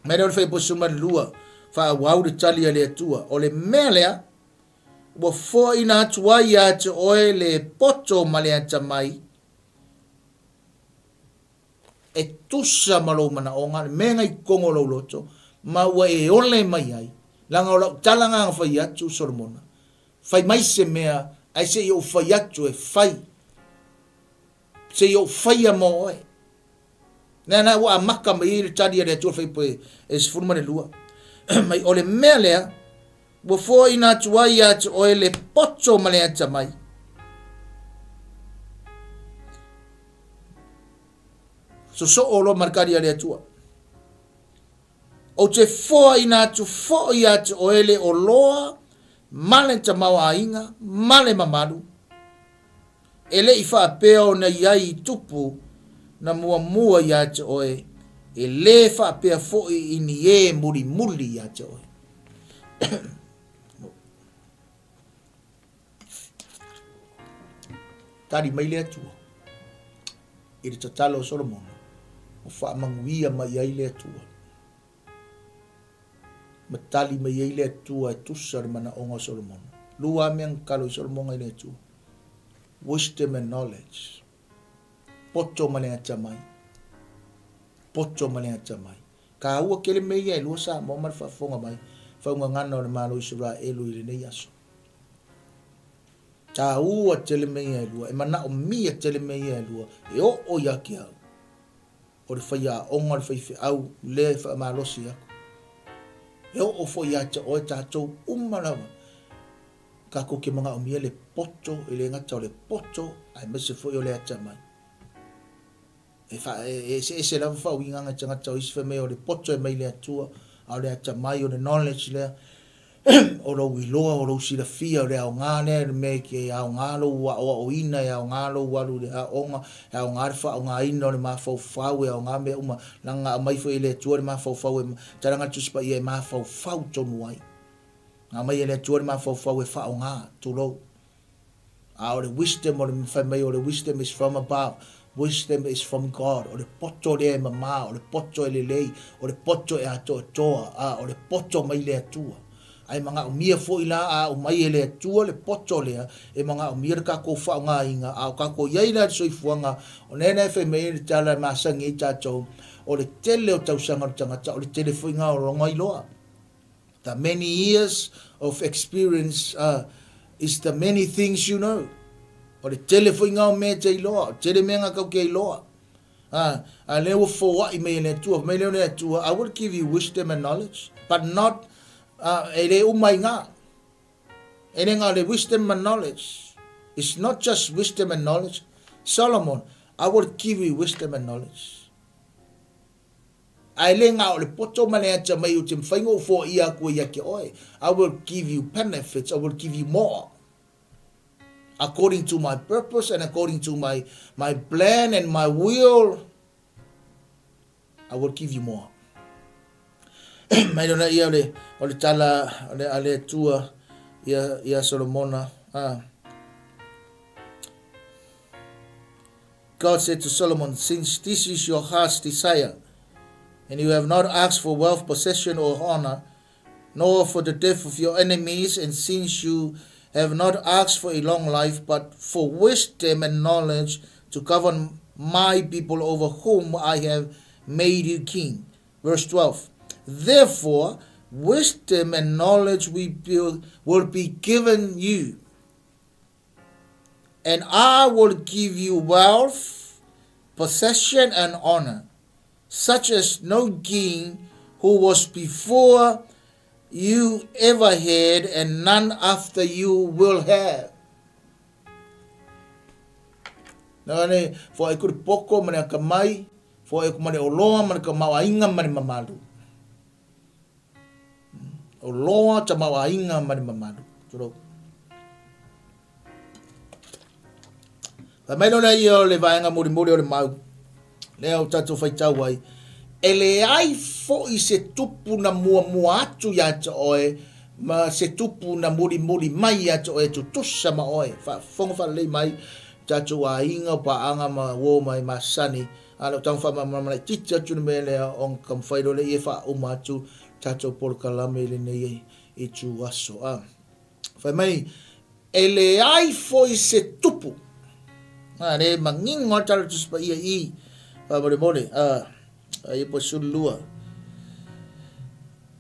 Mene o whai posifunu ma le lua, wha wau le tali a le atua. O le mea lea, wa fo ina atua i ate oe le poto ma le ata mai, e tusa malo mana onga menga I kongo lo loto ma wa e ole mai ai langa o talanga fai atu Solomona fai mai se mea ai se yo fai atu e fai se yo fai a mo e na wa maka mai le tadi le tu fai pe es furma le lua mai ole mea lea wo fo ina tu ai atu o le poto male ata mai so olo markari ale atua. O te foa ina atu fo I atu o ele o loa, male ta maua inga, male mamalu. Ele I wha peo na iai tupu na mua I atu oe, e le wha pea fo I ni e muli I atu oe. Tari mai le atua. I te tatalo Solomon. O whaamanguia mai ai le atua. Matali mai ai le atua e tusar mana onga Solomon. Lua meang kalo I Solomon ai le atua. Wisdom and knowledge. Poto mane ata mai. Poto mane ata mai. Ka ua kele mei ai lua sa mo mar whafonga mai. Whaunga ngana o le MALO ISARAELU I le nei aso. Ta ua tele mei ai lua. E mana o mia tele mei ai lua. E o yaki au. O le whaia onga le whaiwhi au le wha malosi aku. E o fo ia te oe tātou umarawa. Ka ko ke mga umia le poto, e le ngata o le poto, ai mese fo i o le ata mai. E se lava wha uinganga te ngata o isi whamea o le poto e mai le atua, a o le ata mai o le knowledge lea. o lo wiloa o lo sila fia o le au ngane me ke au ngalo wa o ina au ngalo wa lu le onga au ngarfa o ngaina o le mafau fau e au ngame uma langa mai fo ile tuor mafau fau e taranga tuspa ie mafau fau tonu ai nga mai ile tuor mafau fau e fa o nga tulo our wisdom or family or the wisdom is from above. Wisdom is from God. Or the poto le mama or the poto le lei or the poto e ato toa or the poto mai le atua. Ai manga o mia fo ila o mai le atua le poto le e manga o mia ka ko fa nga inga a ka ko yai na so ifuanga o nena fe me le tala masangi tato o le tele o tau sanga tangata o le tele fo inga o ronga iloa. The many years of experience is the many things you know. O le telefoi ngau me te iloa, tele menga kau ke iloa. A leo fo wa I me le tua, me leo le tua, I will give you wisdom and knowledge, but not e le umai ngā. E le ngā le wisdom and knowledge. It's not just wisdom and knowledge. Solomon, I will give you wisdom and knowledge. Ai le ngā o le poto mane ata mai o te mwhaingo fo ia kua ia ke oe. I will give you benefits, I will give you more. According to my purpose and according to my plan and my will, I will give you more. Mai dona ia o le tala ale tua ia Solomona. God said to Solomon, since this is your heart's desire, and you have not asked for wealth, possession, or honor, nor for the death of your enemies, and since you have not asked for a long life, but for wisdom and knowledge to govern my people over whom I have made you king. Verse 12. Therefore, wisdom and knowledge will be given you, and I will give you wealth, possession, and honor, such as no king who was before you ever had, and none after you will have. Nane, for I could poko mane kamai, for I mane oloa mane kamawainga mane mamalu. Oloa ta mawainga mane mamalu. Turo. Mai no nei o le vainga muri o le mau. Leo tatu fai tau ai. E le ai fo I se tupu na mua atu ya ta oe, ma se tupu na muri mai ya ta oe tu tusa ma oe. Fonga fa le mai tatu a inga pa anga ma wo mai masani. Ala tau fa ma tita tu me le on kam fai do le e fa umatu tatu por kalame le nei e tu aso a. Fa mai e le ai fo I se tupu. Le mangingo tala tu spa I pa mole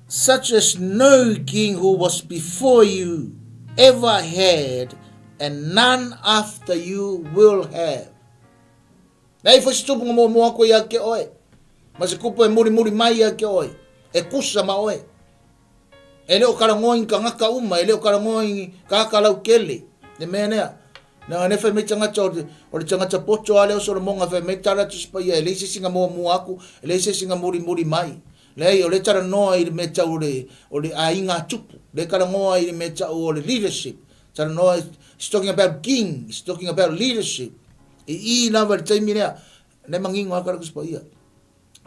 such as no king who was before you ever had, and none after you will have. Nei foi stupu mo ko ia ke oe. Ma se kupo e muri mai ia ke oe. E kusa ma oe. E leo karangoin ka ngaka uma, e leo karangoin ka kalau kele. De menea. Na ne fe me tanga tau o le tangata poto ale o soro monga fe me tara tu spa ia le se singa mo aku le se singa muri mai le o le tara no I me tau o le ainga tupu le kara no I me tau o le leadership tara no is talking about king, is talking about leadership I lava le taimi lea le mangingo akara kuspa ia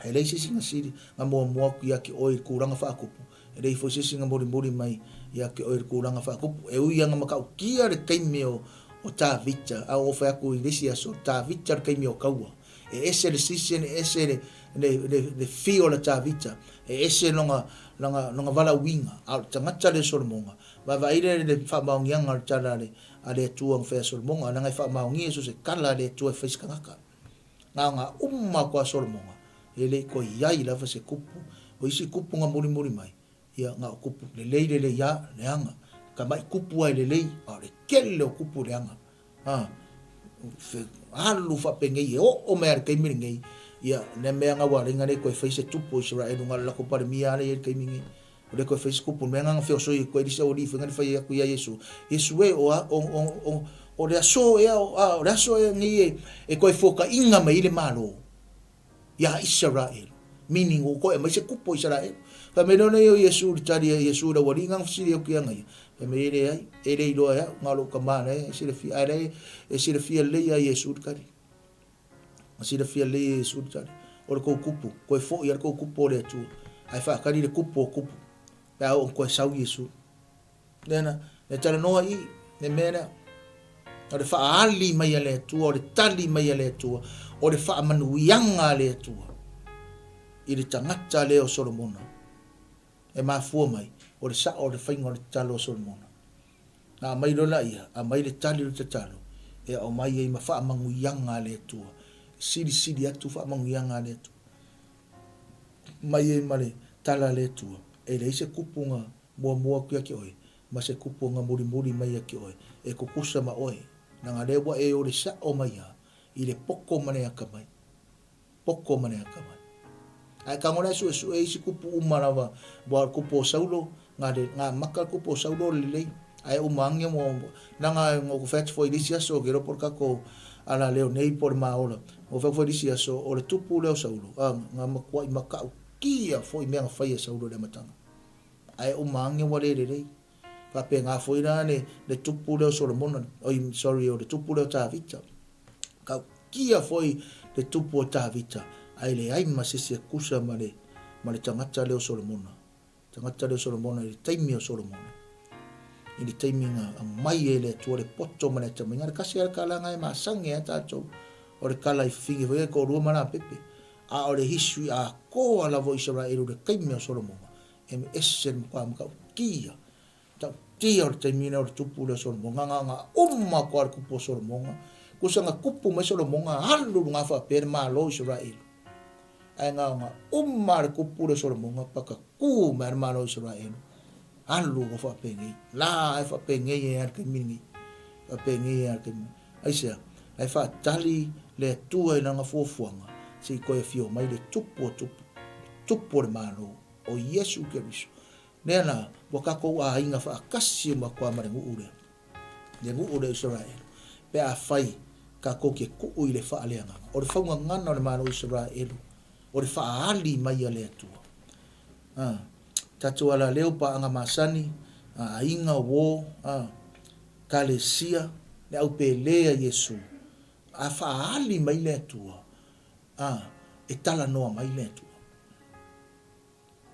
e le se singa siri nga mo aku ia ke oi kuranga fa akupu e le fo se singa muri mai ia ke oi kuranga fa akupu e ui anga makau kia le taimi o 𝚟𝚙𝚎𝚘 a o fa ku inisia so 𝚟𝚙𝚎 kai mi o kaua e ese le sisen ese le fio la 𝚟𝚙𝚎 e ese longa vala winga a tangata le solmonga va ire le fa maungianga tala ale tuang fa solmonga na ngai fa maungi so se kala le tu fa skanga nga umma kwa solmonga ele ko yai la fa se kupu o isi kupu nga muri mai ia nga kupu le ya le anga ka mai kupu ai le a le kele o kupu le anga alu fa pengei o mer kai mingi ia ne me nga wa ringa ne ko fa se tupu Israelu nga la ko par mia le kai mingi o le ko fa se kupu me nga fa so i ko di se o di fa nga fa ia ku ia Yesu e o le aso o le aso ni e ko foka inga mai le malo ia Israel meaning o ko e mai se kupu Israel Fa me no yo Yesu tari Yesu da wari ngang fisi o kia ngai. Fa me ai ere lo ya ngalo kamana e sira fi are e sira fi le ya Yesu kari. Sira fi le Yesu tari. O ko kupu ko fo ya ko kupu le tu. Ai fa kari le kupu kupu. Pa o ko sau Yesu. Nena e tala no ai ne mena. O le fa ali mai le tu o le tali mai le tu o le fa manuianga le tu. I le tangata le o Solomona. E mafua mai o le sa o le fainga o le talo o Solomona. Na mai lo la ia, a mai le tali o te talo. E o mai e mafa manguianga le tua. Sidi atu fa manguianga le tua. Mai e male tala le tua. E le se kupunga mua kia ki oe. Ma se kupunga muri mai ki oe. E kukusa ma oe. Na ngā lewa e o le sa o mai ha. I le poko mane aka mai. Poko mane aka mai. Ai kangona su e isi kupu umarawa wa kupu saulo nga maka kupu saulo lelei ai umangi mo nanga ngo fetch for disia so gero por kako ala leo nei por maola o fa for disia so o le tupu leo saulo nga makwa maka kia foi me nga fai saulo le matanga ai umangi wa lelei pa pe nga foi na ne le tupu leo Solomon o le tupu leo Tavita ka kia foi le tupu Tavita ai le ai masisi kusa male tangata leo Solomona. Tangata leo Solomona i taimi o Solomona. I le taimi nga mai e le tua le poto male taminga. Le kasi ala kala ngai masangi e tato. O le kala i fingi foi e ko rua mana pepe. A o le hisui a ko ala vo Israelu le taimi o Solomona. E me esen kwa mka kia. Tau tia o le taimi o le tupu leo Solomona. Nga umma ko al kupu o Solomona. Kusa nga kupu mai Solomona halu nga fa per MALO Israelu. Ai nga umar kupure Solomon paka ku mar MALO Israel alu ko fa pengi la ai fa pengi e ar kemini fa pengi e ar kemini ai sia ai fa tali le tua ina nga fofuanga si ko e fio mai le tupu MALO o Yesu Kirifi nena boka ko a inga fa kasi ma kwa mare ngu ure Israel pe a fai ka ko ke ku ile fa aleanga o le fa ngana le MALO Israel o le faali mai ale atua. Tatu ala leo pa anga masani, inga wo, kalesia, le au pelea Yesu. A faali mai le atua. E tala noa mai le atua.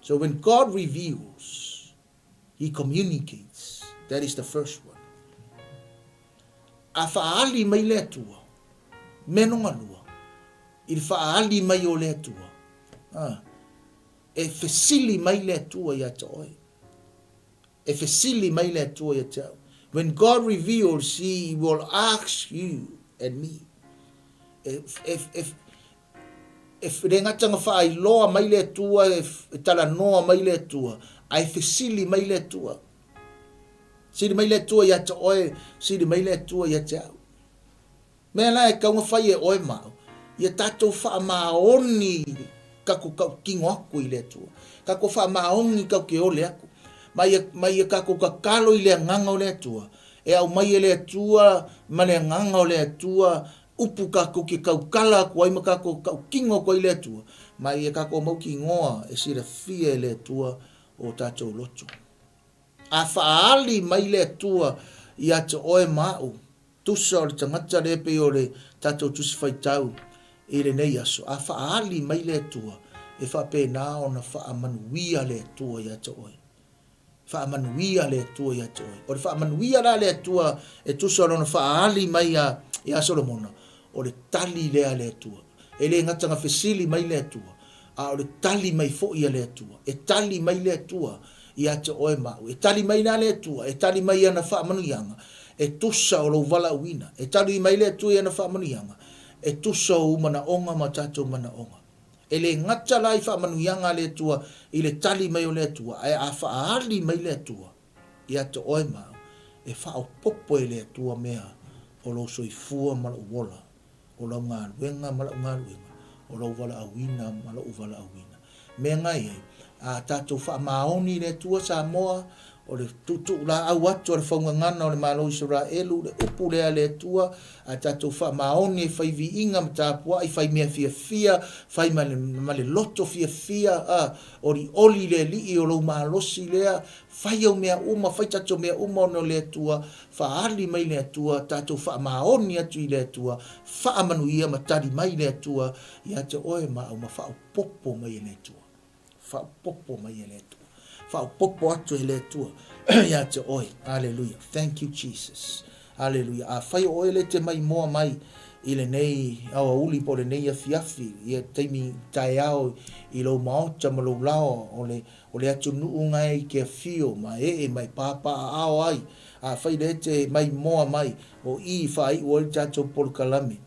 So when God reveals, He communicates. That is the first one. A faali mai le atua. Menonga lua. Il faali mai o le atua. E fesili mai le atua ya toi. E fesili mai le atua ya toi. When God reveals, He will ask you and me. If rengatanga fa loa mai le atua, e tala noa mai le atua, ai fesili mai le atua. Sili mai le atua ya toi, sili mai le atua ya toi. Mea la e kaunga fai e oe mau. Ia tatou wha maoni kako kau kingo aku i le atua. Kako wha maoni kau ke ole aku. Mai kako kakalo i le nganga o le atua. E au mai e le atua, ma le nganga o le atua, upu kako ke kau kala aku, ai ma kako kau kingo ko i le atua. Mai e kako mau ki ngoa e sira fia e le atua o tatou loto. A whaali mai le atua i ata oe mau. Tusa o le tangata le pe o le tatou tusi whaitau. E le nei aso, a whaali mai le atua, e whape nā o na whaamanuia le atua i ata oe. Whaamanuia le atua i ata oe. O le whaamanuia la le atua, e tusa o na whaali mai a Solomona, o le tali lea le atua. E le ngatanga fesili mai le atua, a o le tali mai fo ia le atua. E tali mai le atua i ata oe mau. E tali mai na le atua, e tali mai ana whaamanuianga. E tusa o lo wala uina. E tali mai le atua i ana whaamanuianga. E tusa o umana onga ma tatou mana onga. E le ngata lai wha manuianga le tua, i le tali mai o le tua, e a whaali mai le tua, i ata oe mau, e wha o popo e le tua mea, o lo soifua mala uwola, o lau ngā luenga mala ngā luenga, o lau wala awina mala uwala awina. Mea ngai e, a tatou wha maoni le tua sa moa, o le tutu la au atu o le whaungangana o le malo ISARAELU le upu lea le tua a tatou wha maoni e whai vi inga ma tāpua i whai mea fia whai ma le loto fia oli le li o lo malosi lea whai au mea uma whai tatou mea uma o no le tua wha ali mai le tua tatou wha maoni atu i le tua wha manuia ma tari mai le tua i ate oe ma au ma wha popo mai le tua wha popo mai le tua popo atu e le tua ia te oi hallelujah thank you Jesus hallelujah a fai o ele te mai moa mai i le nei au uli po le nei afiafi ia teimi tai au i lo maota ma lo lao o le atu nuu ngai ke fio ma e mai papa ao ai a fai le te mai moa mai o i fai o le tato polkalame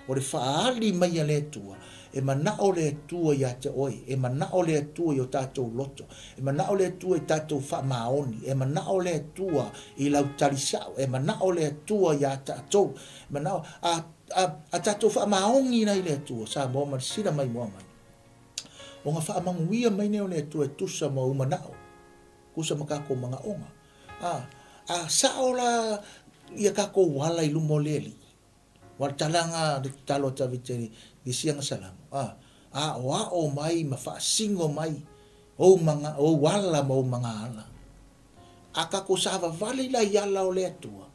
o le faali mai a le tua e mana o le tua ia te oi, e mana o le tua i o tātou loto, e mana o le tua i tātou wha maoni, e mana o le tua i lau tarisau, e mana o le tua ia tātou, mana o a tātou wha maongi nei le tua, sa moa man sira mai moa mai. O ngā wha amanguia mai neo le tua e tusa ma umanao, kusa makako mga onga. Sa ola ia kako wala i lumo leli, wala talanga de talo taviteri, di siang salam o mai ma fa singo mai o wala mo mga ala aka ko sava vale la yala o le tua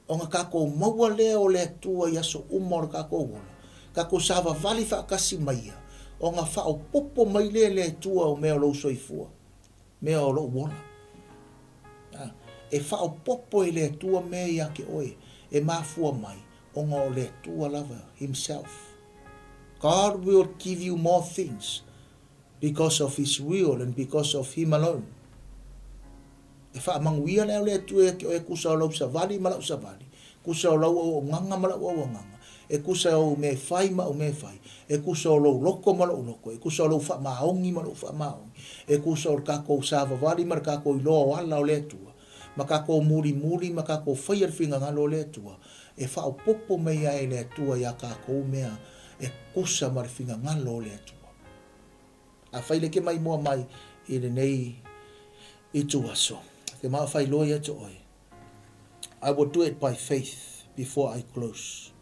o nga kako maua le o le tua ya so umor kako wala kako sava vale fa kasi mai o nga fa o popo mai le tua o me o lo soifua me o lo wala e fa o popo le tua me ya ke oe e mafua mai o nga le tua lava himself. God will give you more things because of His will and because of Him alone. E wha amanguia le tu e kusa o lau savali ma lau savali. Kusa o lau o nganga ma lau o nganga. E kusa o me fai ma o me fai. E kusa o lau loko ma lau loko. E kusa o lau wha maongi ma lau wha maongi. E kusa o kako sava vali ma kako i loa wala o le tua. Ma kako muri ma kako whaiar whinga ngalo le tua. E wha o popo mea e le tua ia kako mea. E kusa marifinga ngalo le atua. A whaile ke mai mua mai i le nei i tuaso. Ke maa whailo i atu oi. I will do it by faith before I close.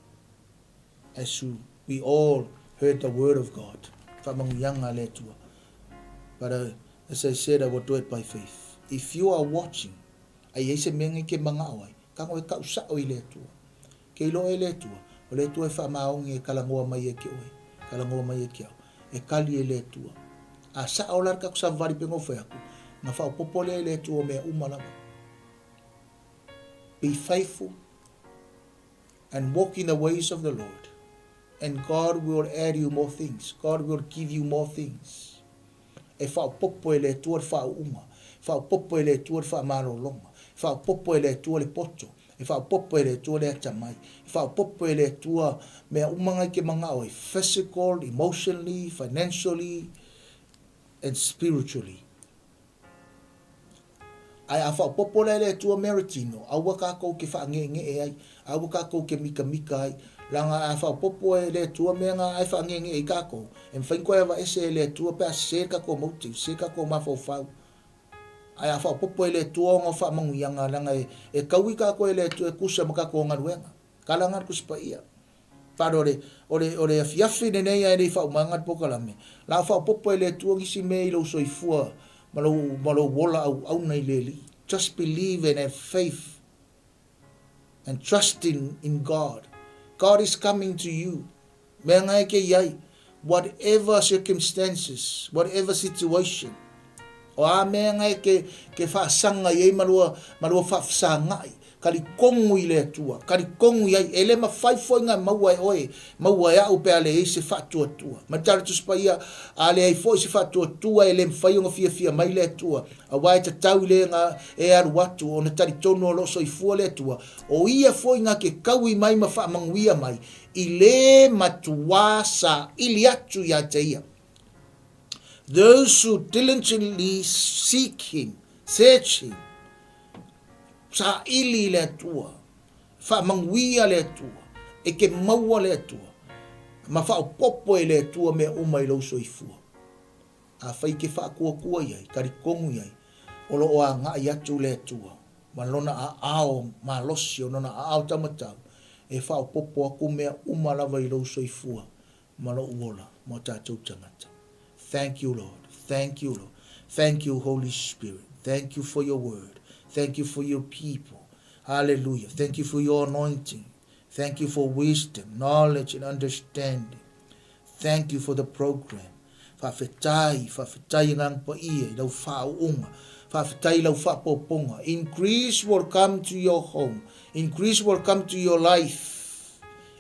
As we all heard the word of God. Whamanguyanga le atua. But as I said, I will do it by faith. If you are watching, ai eise mengi ke mga awai, kango e kausao i le atua. Ke ilo e le atua. O le tua e wha maongi e kalangoa mai e ki oe. Kalangoa mai e ki au. E kali e le tua. A sa o larka ku sa vari pengo wheaku. Nga wha o popole e le tua mea umalama. Be faithful and walk in the ways of the Lord. And God will add you more things. God will give you more things. E wha o popo e le tua e wha o uma. Wha o popo e le tua e wha marolonga. Wha o popo e le tua le poto. E wha popo e le tua le atamai. E wha popo e le tua mea umangai ke mga oe. Physical, emotionally, financially, and spiritually. Ai a wha popo le tua meritino. Aua kako ke wha nge e ai. Aua kako ke mika ai. Langa a wha popo e le tua mea ngā ai wha nge e kako. E mwhainko e wa ese le tua pea se kako mauti. Se kako mafau fau. Ai a wha popo e le tua ngā wha mangu ianga langa e kaui kako e le tua e kusa makako o ngaruenga. Kalangan kuspa ia. Paro ore afiafi nenei e rei wha umangat pokalame. La wha popo e le tua ngisi me i lau soifua malo wola au nei leli. Just believe and have faith and trusting in God. God is coming to you. Mea ngai ke iai. Whatever circumstances, whatever situation. O a mea ngai ke whaasanga iei marua whaasangai. Kari kongu i le atua. Kari kongu iai. Ele ma whaifoi ngā maua e oe. Maua e au pe ale e se whaatua tua. Matara tuspa ia ale ai foi se whaatua tua ele mwhai o fia mai le atua. A wai ta tau le ngā e aru atu o na tari tono o loso i fua le atua. O ia foi ngā ke kaui mai ma whaamanguia mai. I le matua sa ili atu ia te ia. Those who diligently seek him, search him, sa ili le atua, wha manguia le atua, e ke maua le atua, ma wha o popo e le atua mea uma i lauso i fua. A whai ke wha kua iai, kari kongu iai, o lo o nga ia tu le tua ma lona a ao ma losi o nona a ao tamatau e fa o popo aku mea umala vai lo soifua ma lo uola mo tātou tangata. Thank you, Lord. Thank you, Lord. Thank you, Holy Spirit. Thank you for your word. Thank you for your people. Hallelujah. Thank you for your anointing. Thank you for wisdom, knowledge, and understanding. Thank you for the program. Whawhetai ngang pa ia, lau whaunga. Whawhetai lau whapoponga. Increase will come to your home. Increase will come to your life.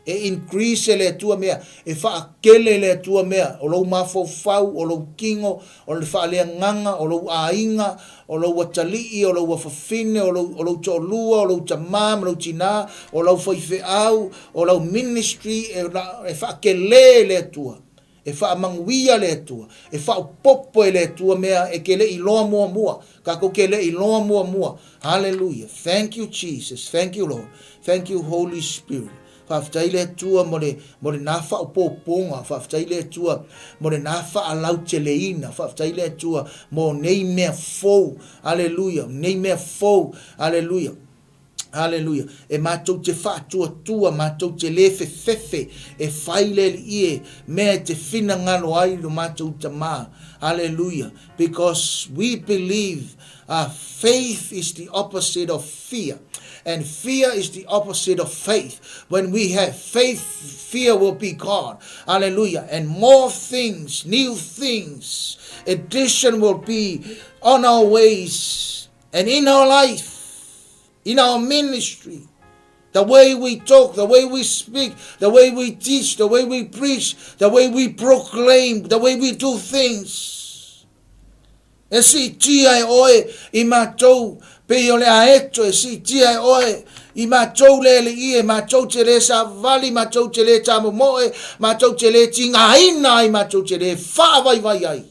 E increase le tua mea, e whaakele le tua mea, o lau mawhau, o lau kingo, o lau whaalea nganga, o lau ainga, o lau watalii, o lau wafafine, o lau tolua, o lau tamam, o lau tina, o lau whaifeau, o lau ministry, e whaakele le tua. E whaamanguia le tua, e whaapopo le tua mea, e kele I loa mua mua, kako kele I loa mua mua. Hallelujah. Thank you, Jesus. Thank you, Lord. Thank you, Holy Spirit. Whawhitai le tua mo le nā whaopoponga, whawhitai le tua mo le nā whaalautelēina, whawhitai le tua mo nei mea fou, hallelujah, nei mea fou, hallelujah. Hallelujah. E mātou te whātua mātou te lefe fefe, e whaile ie, mea te whina ngano ai no mātou te mā. Hallelujah. Because we believe faith is the opposite of fear. And fear is the opposite of faith. When we have faith, fear will be gone. Hallelujah. And more things, new things, addition will be on our ways and in our life. In our ministry, the way we talk, the way we speak, the way we teach, the way we preach, the way we proclaim, the way we do things. E si tia oe I mātou pe o le aeto, e si tia oe I mātou le ie, mātou te le sa vali, mātou te le tamo moe, mātou te le tinga ina ai, mātou te le whaavai vai ai.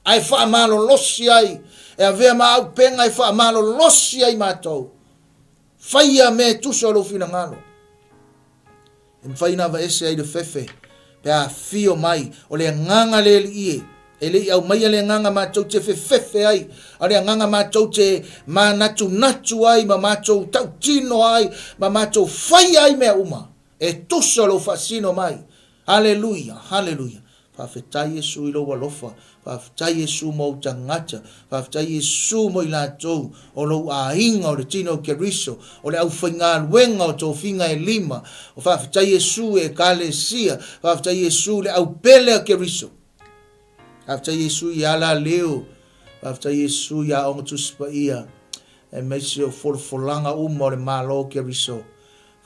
Ai wha malo losi ai, e a vea ma au penga ai wha malo losi ai mātou. Whaia me tuso alo whina ngalo. E mwhaina wa ese ai de fefe. Pe a fio mai. O le nganga le ie. E le au mai le nganga mātou te fefe ai. A le nganga mātou te ma natu ai. Ma mātou tau tino ai. Ma mātou whaia ai mea uma. E tuso alo whasino mai. Hallelujah. Hallelujah. Whawhetai Yesu I loa lofa. Whawhetai Yesu mo tangata. Whawhetai Yesu mo I lātou. O lo a inga o le tino keriso. O le au whainga luenga o tō whinga e lima. O whawhetai Yesu e kalesia. Whawhetai Yesu le au pele a keriso. Whawhetai Yesu I ala leo. Whawhetai Yesu I a onga tuspa ia. E meisi o folanga uma o le malo keriso.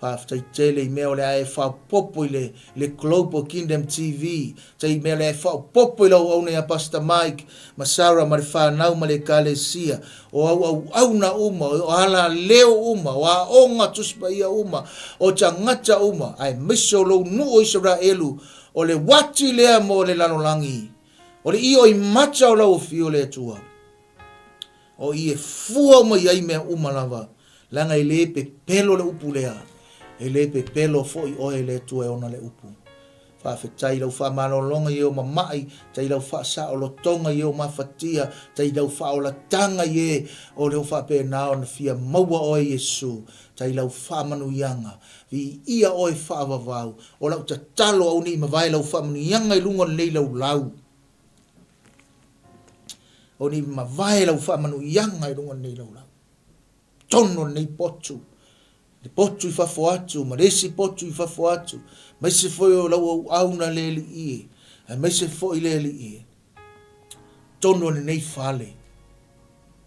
Whawhetai tele I mea o le ae whaopopo I le Global Kingdom TV. Tei mea le ae whaopopo I lau au a Pastor Mike. Masara ma le whanau ma le kalesia. O au na uma. O ala leo uma. O a onga tuspa ia uma. O tangata uma. Ai miso lau nuo ISARAELU. O le wati lea mo le lanolangi. O le io I mata o lau fio le tua. O I e fua mo iai mea uma lava. Langa I le pe pelo le upu lea. E le pe pelo fo I oe le tua e ona le upu. Whawhetai lau whamalolonga I o mamai, tai lau whaasa o lotonga I o mawhatia, tai lau whaolatanga I e o leo whape nao na fia maua oe Yesu, tai lau whamanuyanga, vi ia oe whaavavau, o lau ta talo au ni mawai lau whamanuyanga I lunga nei lau lau. O ni mawai lau whamanuyanga I lunga nei lau lau. Tono nei potu. Le potu I whafo atu, ma resi potu I whafo atu, mai se foi o lau au na leli ie, mai se foi leli ie. Tono ni nei whale.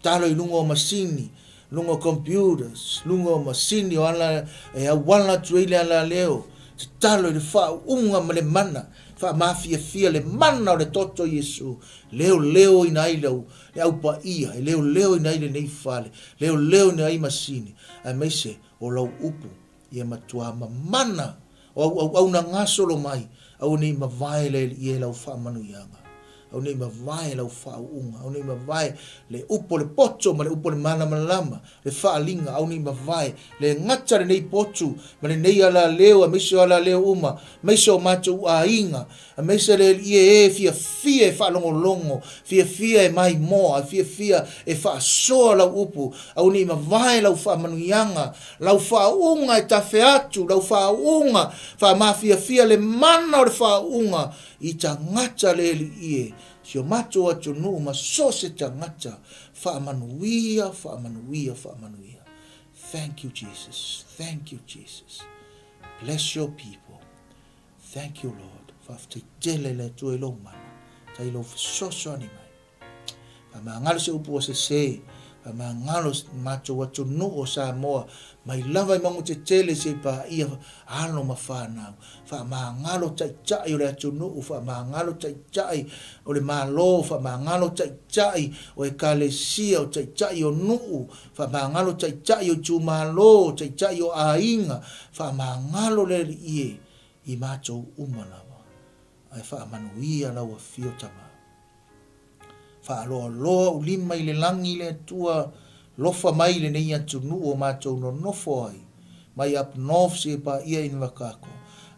Talo I lungo o masini, lungo o computers, lungo o masini o ala, e awala tuile ala leo, te talo I le wha unga ma le mana, wha mafia fia le mana o le toto Yesu, leo I nai lau, le au pa ia, leo I nai le nei whale, leo I nai masini, ai mai se, o lau upu, ia matua mamana, o au na ngasolo mai, au ni mawai le ie lau whamanu ianga. au nei mawai lau whaunga, au nei mawai le upo le poto ma le upo le mana malama, le whaalinga, au nei mawai le ngata le nei potu, ma le nei ala leo, a meise ala leo uma, meise o matou a inga, a meise le ie fia fia e whaalongolongo, fia fia e mai moa, fia fia e whaasoa lau upu, au nei mawai lau whaamanuianga, lau whaunga e tafe atu, lau whaunga, whaamafia fia le mana o le whaunga, i tangata le li ie, si o mato atu nuu ma so se tangata, whaamanuia, whaamanuia, whaamanuia. Thank you, Jesus. Thank you, Jesus. Bless your people. Thank you, Lord. Whafte tele le tue lo mana. Tai lo fisoso ani mai. Whamangalo se upu o se, whamangalo mato atu nuu o Samoa, mai lava I mangu te tele se pa ia ano ma whanau. Whamangalo tai o le atu nuu, whamangalo tai o le MALO, whamangalo tai o e kalesia o tai o nuu, whamangalo tai o tu MALO, tai o ainga, whamangalo le ie I matou umanawa. Ai whamanuia lau a fio tama. Whaaloa loa ulima I le langi le tua lofa mai le nei atu nuu o matou no nofo ai. Mai up north se pa ia in wakako.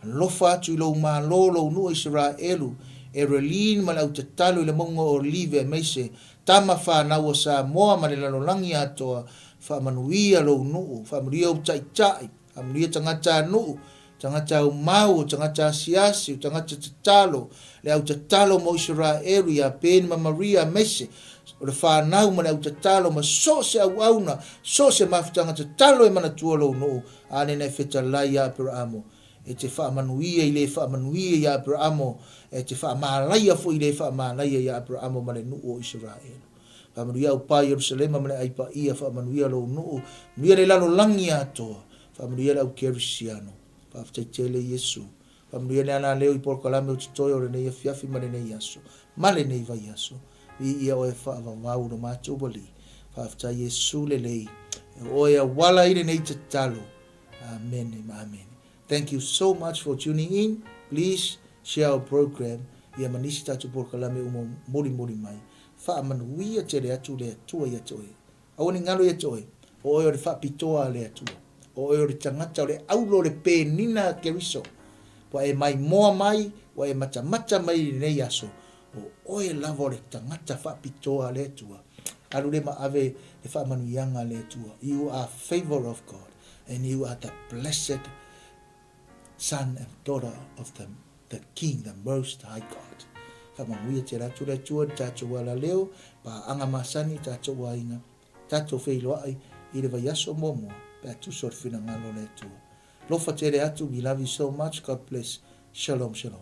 Lofa atu I lo MALO lo nuu ISARAELU. E relin ma lau te talo I le mongo o live meise. Tama whanau o Samoa ma le lalolangi atoa. Whamanuia lo nuu. Whamanuia o tai. Whamanuia tangata nuu. Tangata o mau, tangata siasi, tangata tatalo. Le au tatalo mo ISARAELU ia pen ma Maria mese. O le whanau ma le au tatalo ma so se au auna. So se mafutanga tatalo e mana tua lo nuu. Ane ne fetalai ia Abrahamo. E te whaamanuia I le whaamanuia ia Abrahamo. E te whaamalaia fo I le whaamalaia ia Abrahamo ma le nuu o ISARAELU. Whaamanuia o pa Yerusalema ma le aipa ia whaamanuia lo nuu. Nuia le lalo langi atoa. Whaamanuia le au kerisiano. Whaftaitele Yesu. Whaamanuia le ana leo I porkalame o tutoi o le nei afiafi ma le nei aso. Ma le nei vai aso. Vi ia o e whaavavau no mātou bali. Whaftai Yesu le lei. O e wala I le nei te talo. Amen. Amen. Thank you so much for tuning in. Please share our program. Ia manisi tatu porkalame umo mori mai. Whaamanuia te le atu le atua I atoe. Awani ngalo I atoe. O e o le whapitoa le atua. O e o le tangata o le aulo le penina keriso. Wa e mai moa mai, wa e mata mai nei aso. O e lava o le tangata whapitoa le atua. Alu le maave le whaamanuianga le atua. You are favor of God. And you are the blessed son and daughter of the King, the Most High God. Whamanuia te ratu le atua, tato wala leo, pa anga masani, tato wainga, tato whailoai, I le vaiaso momo. Tu sort fina ngalo le tu. Lofa tere atu, we love you so much. God bless. Shalom, shalom.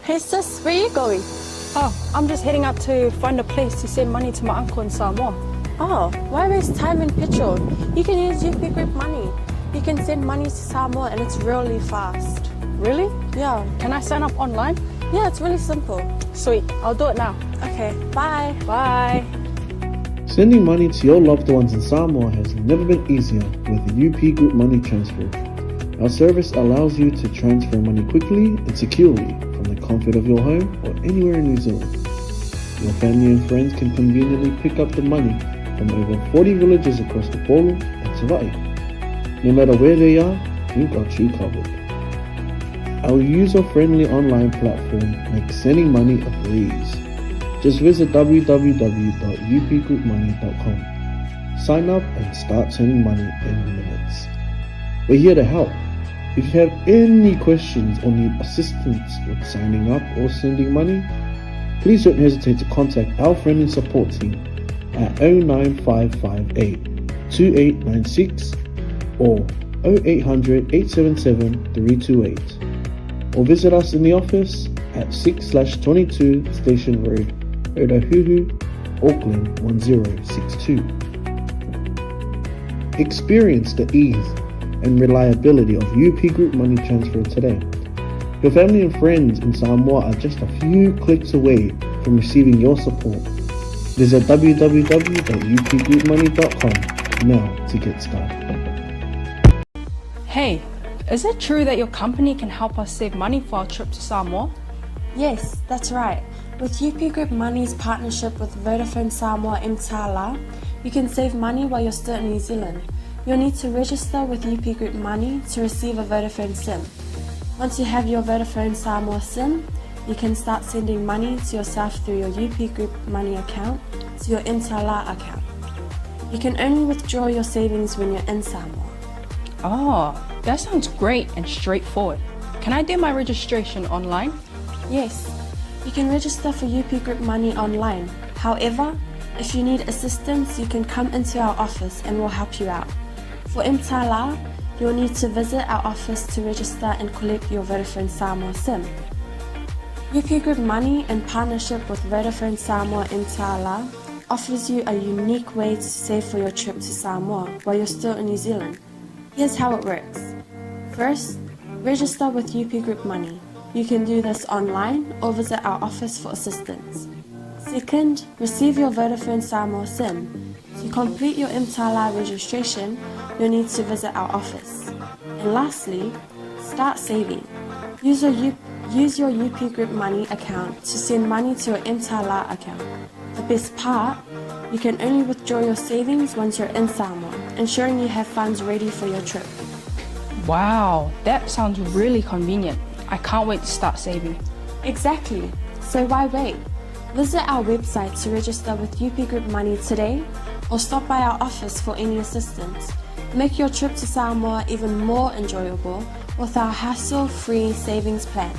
Hey sis, where are you going? Oh, I'm just heading out to find a place to send money to my uncle in Samoa. Oh, why waste time and petrol? You can use UP Group Money. You can send money to Samoa and it's really fast. Really? Yeah. Can I sign up online? Yeah, it's really simple. Sweet, I'll do it now. Okay, bye. Bye. Sending money to your loved ones in Samoa has never been easier with the UP Group Money Transfer. Our service allows you to transfer money quickly and securely from the comfort of your home or anywhere in New Zealand. Your family and friends can conveniently pick up the money from over 40 villages across the Polo and 𝚟𝚑𝚍. No matter where they are, we've got you covered. Our user-friendly online platform makes sending money a breeze. Just visit www.upgroupmoney.com. Sign up and start sending money in minutes. We're here to help. If you have any questions or need assistance with signing up or sending money, please don't hesitate to contact our friendly support team at 09558 2896 or 0800 877 328, or visit us in the office at 6/22 Station Road, Ōtahuhu, Auckland 1062. Experience the ease and reliability of UP Group Money Transfer today. Your family and friends in Samoa are just a few clicks away from receiving your support. Visit www.upgroupmoney.com now to get started. Hey, Is it true that your company can help us save money for our trip to Samoa? Yes, that's right. With UP Group Money's partnership with Vodafone Samoa 𝚘𝚘𝚢, you can save money while you're still in New Zealand. You'll need to register with UP Group Money to receive a Vodafone SIM. Once you have your Vodafone Samoa SIM, you can start sending money to yourself through your UP Group Money account to your 𝚘𝚘𝚢 account. You can only withdraw your savings when you're in Samoa. Oh, that sounds great and straightforward. Can I do my registration online? Yes, you can register for UP Group Money online. However, if you need assistance, you can come into our office and we'll help you out. For 𝚘𝚘𝚢, you'll need to visit our office to register and collect your Vodafone Samoa SIM. UP Group Money, in partnership with Vodafone Samoa 𝚘𝚘𝚢, offers you a unique way to save for your trip to Samoa while you're still in New Zealand. Here's how it works. First, register with UP Group Money. You can do this online or visit our office for assistance. Second, receive your Vodafone Samoa SIM. To complete your 𝚘𝚘𝚢 registration, you'll need to visit our office. And lastly, start saving. Use your UP Group Money account to send money to your 𝚘𝚘𝚢 account. The best part, you can only withdraw your savings once you're in Samoa, ensuring you have funds ready for your trip. Wow, that sounds really convenient. I can't wait to start saving. Exactly. So why wait? Visit our website to register with UP Group Money today or stop by our office for any assistance. Make your trip to Samoa even more enjoyable with our hassle-free savings plan.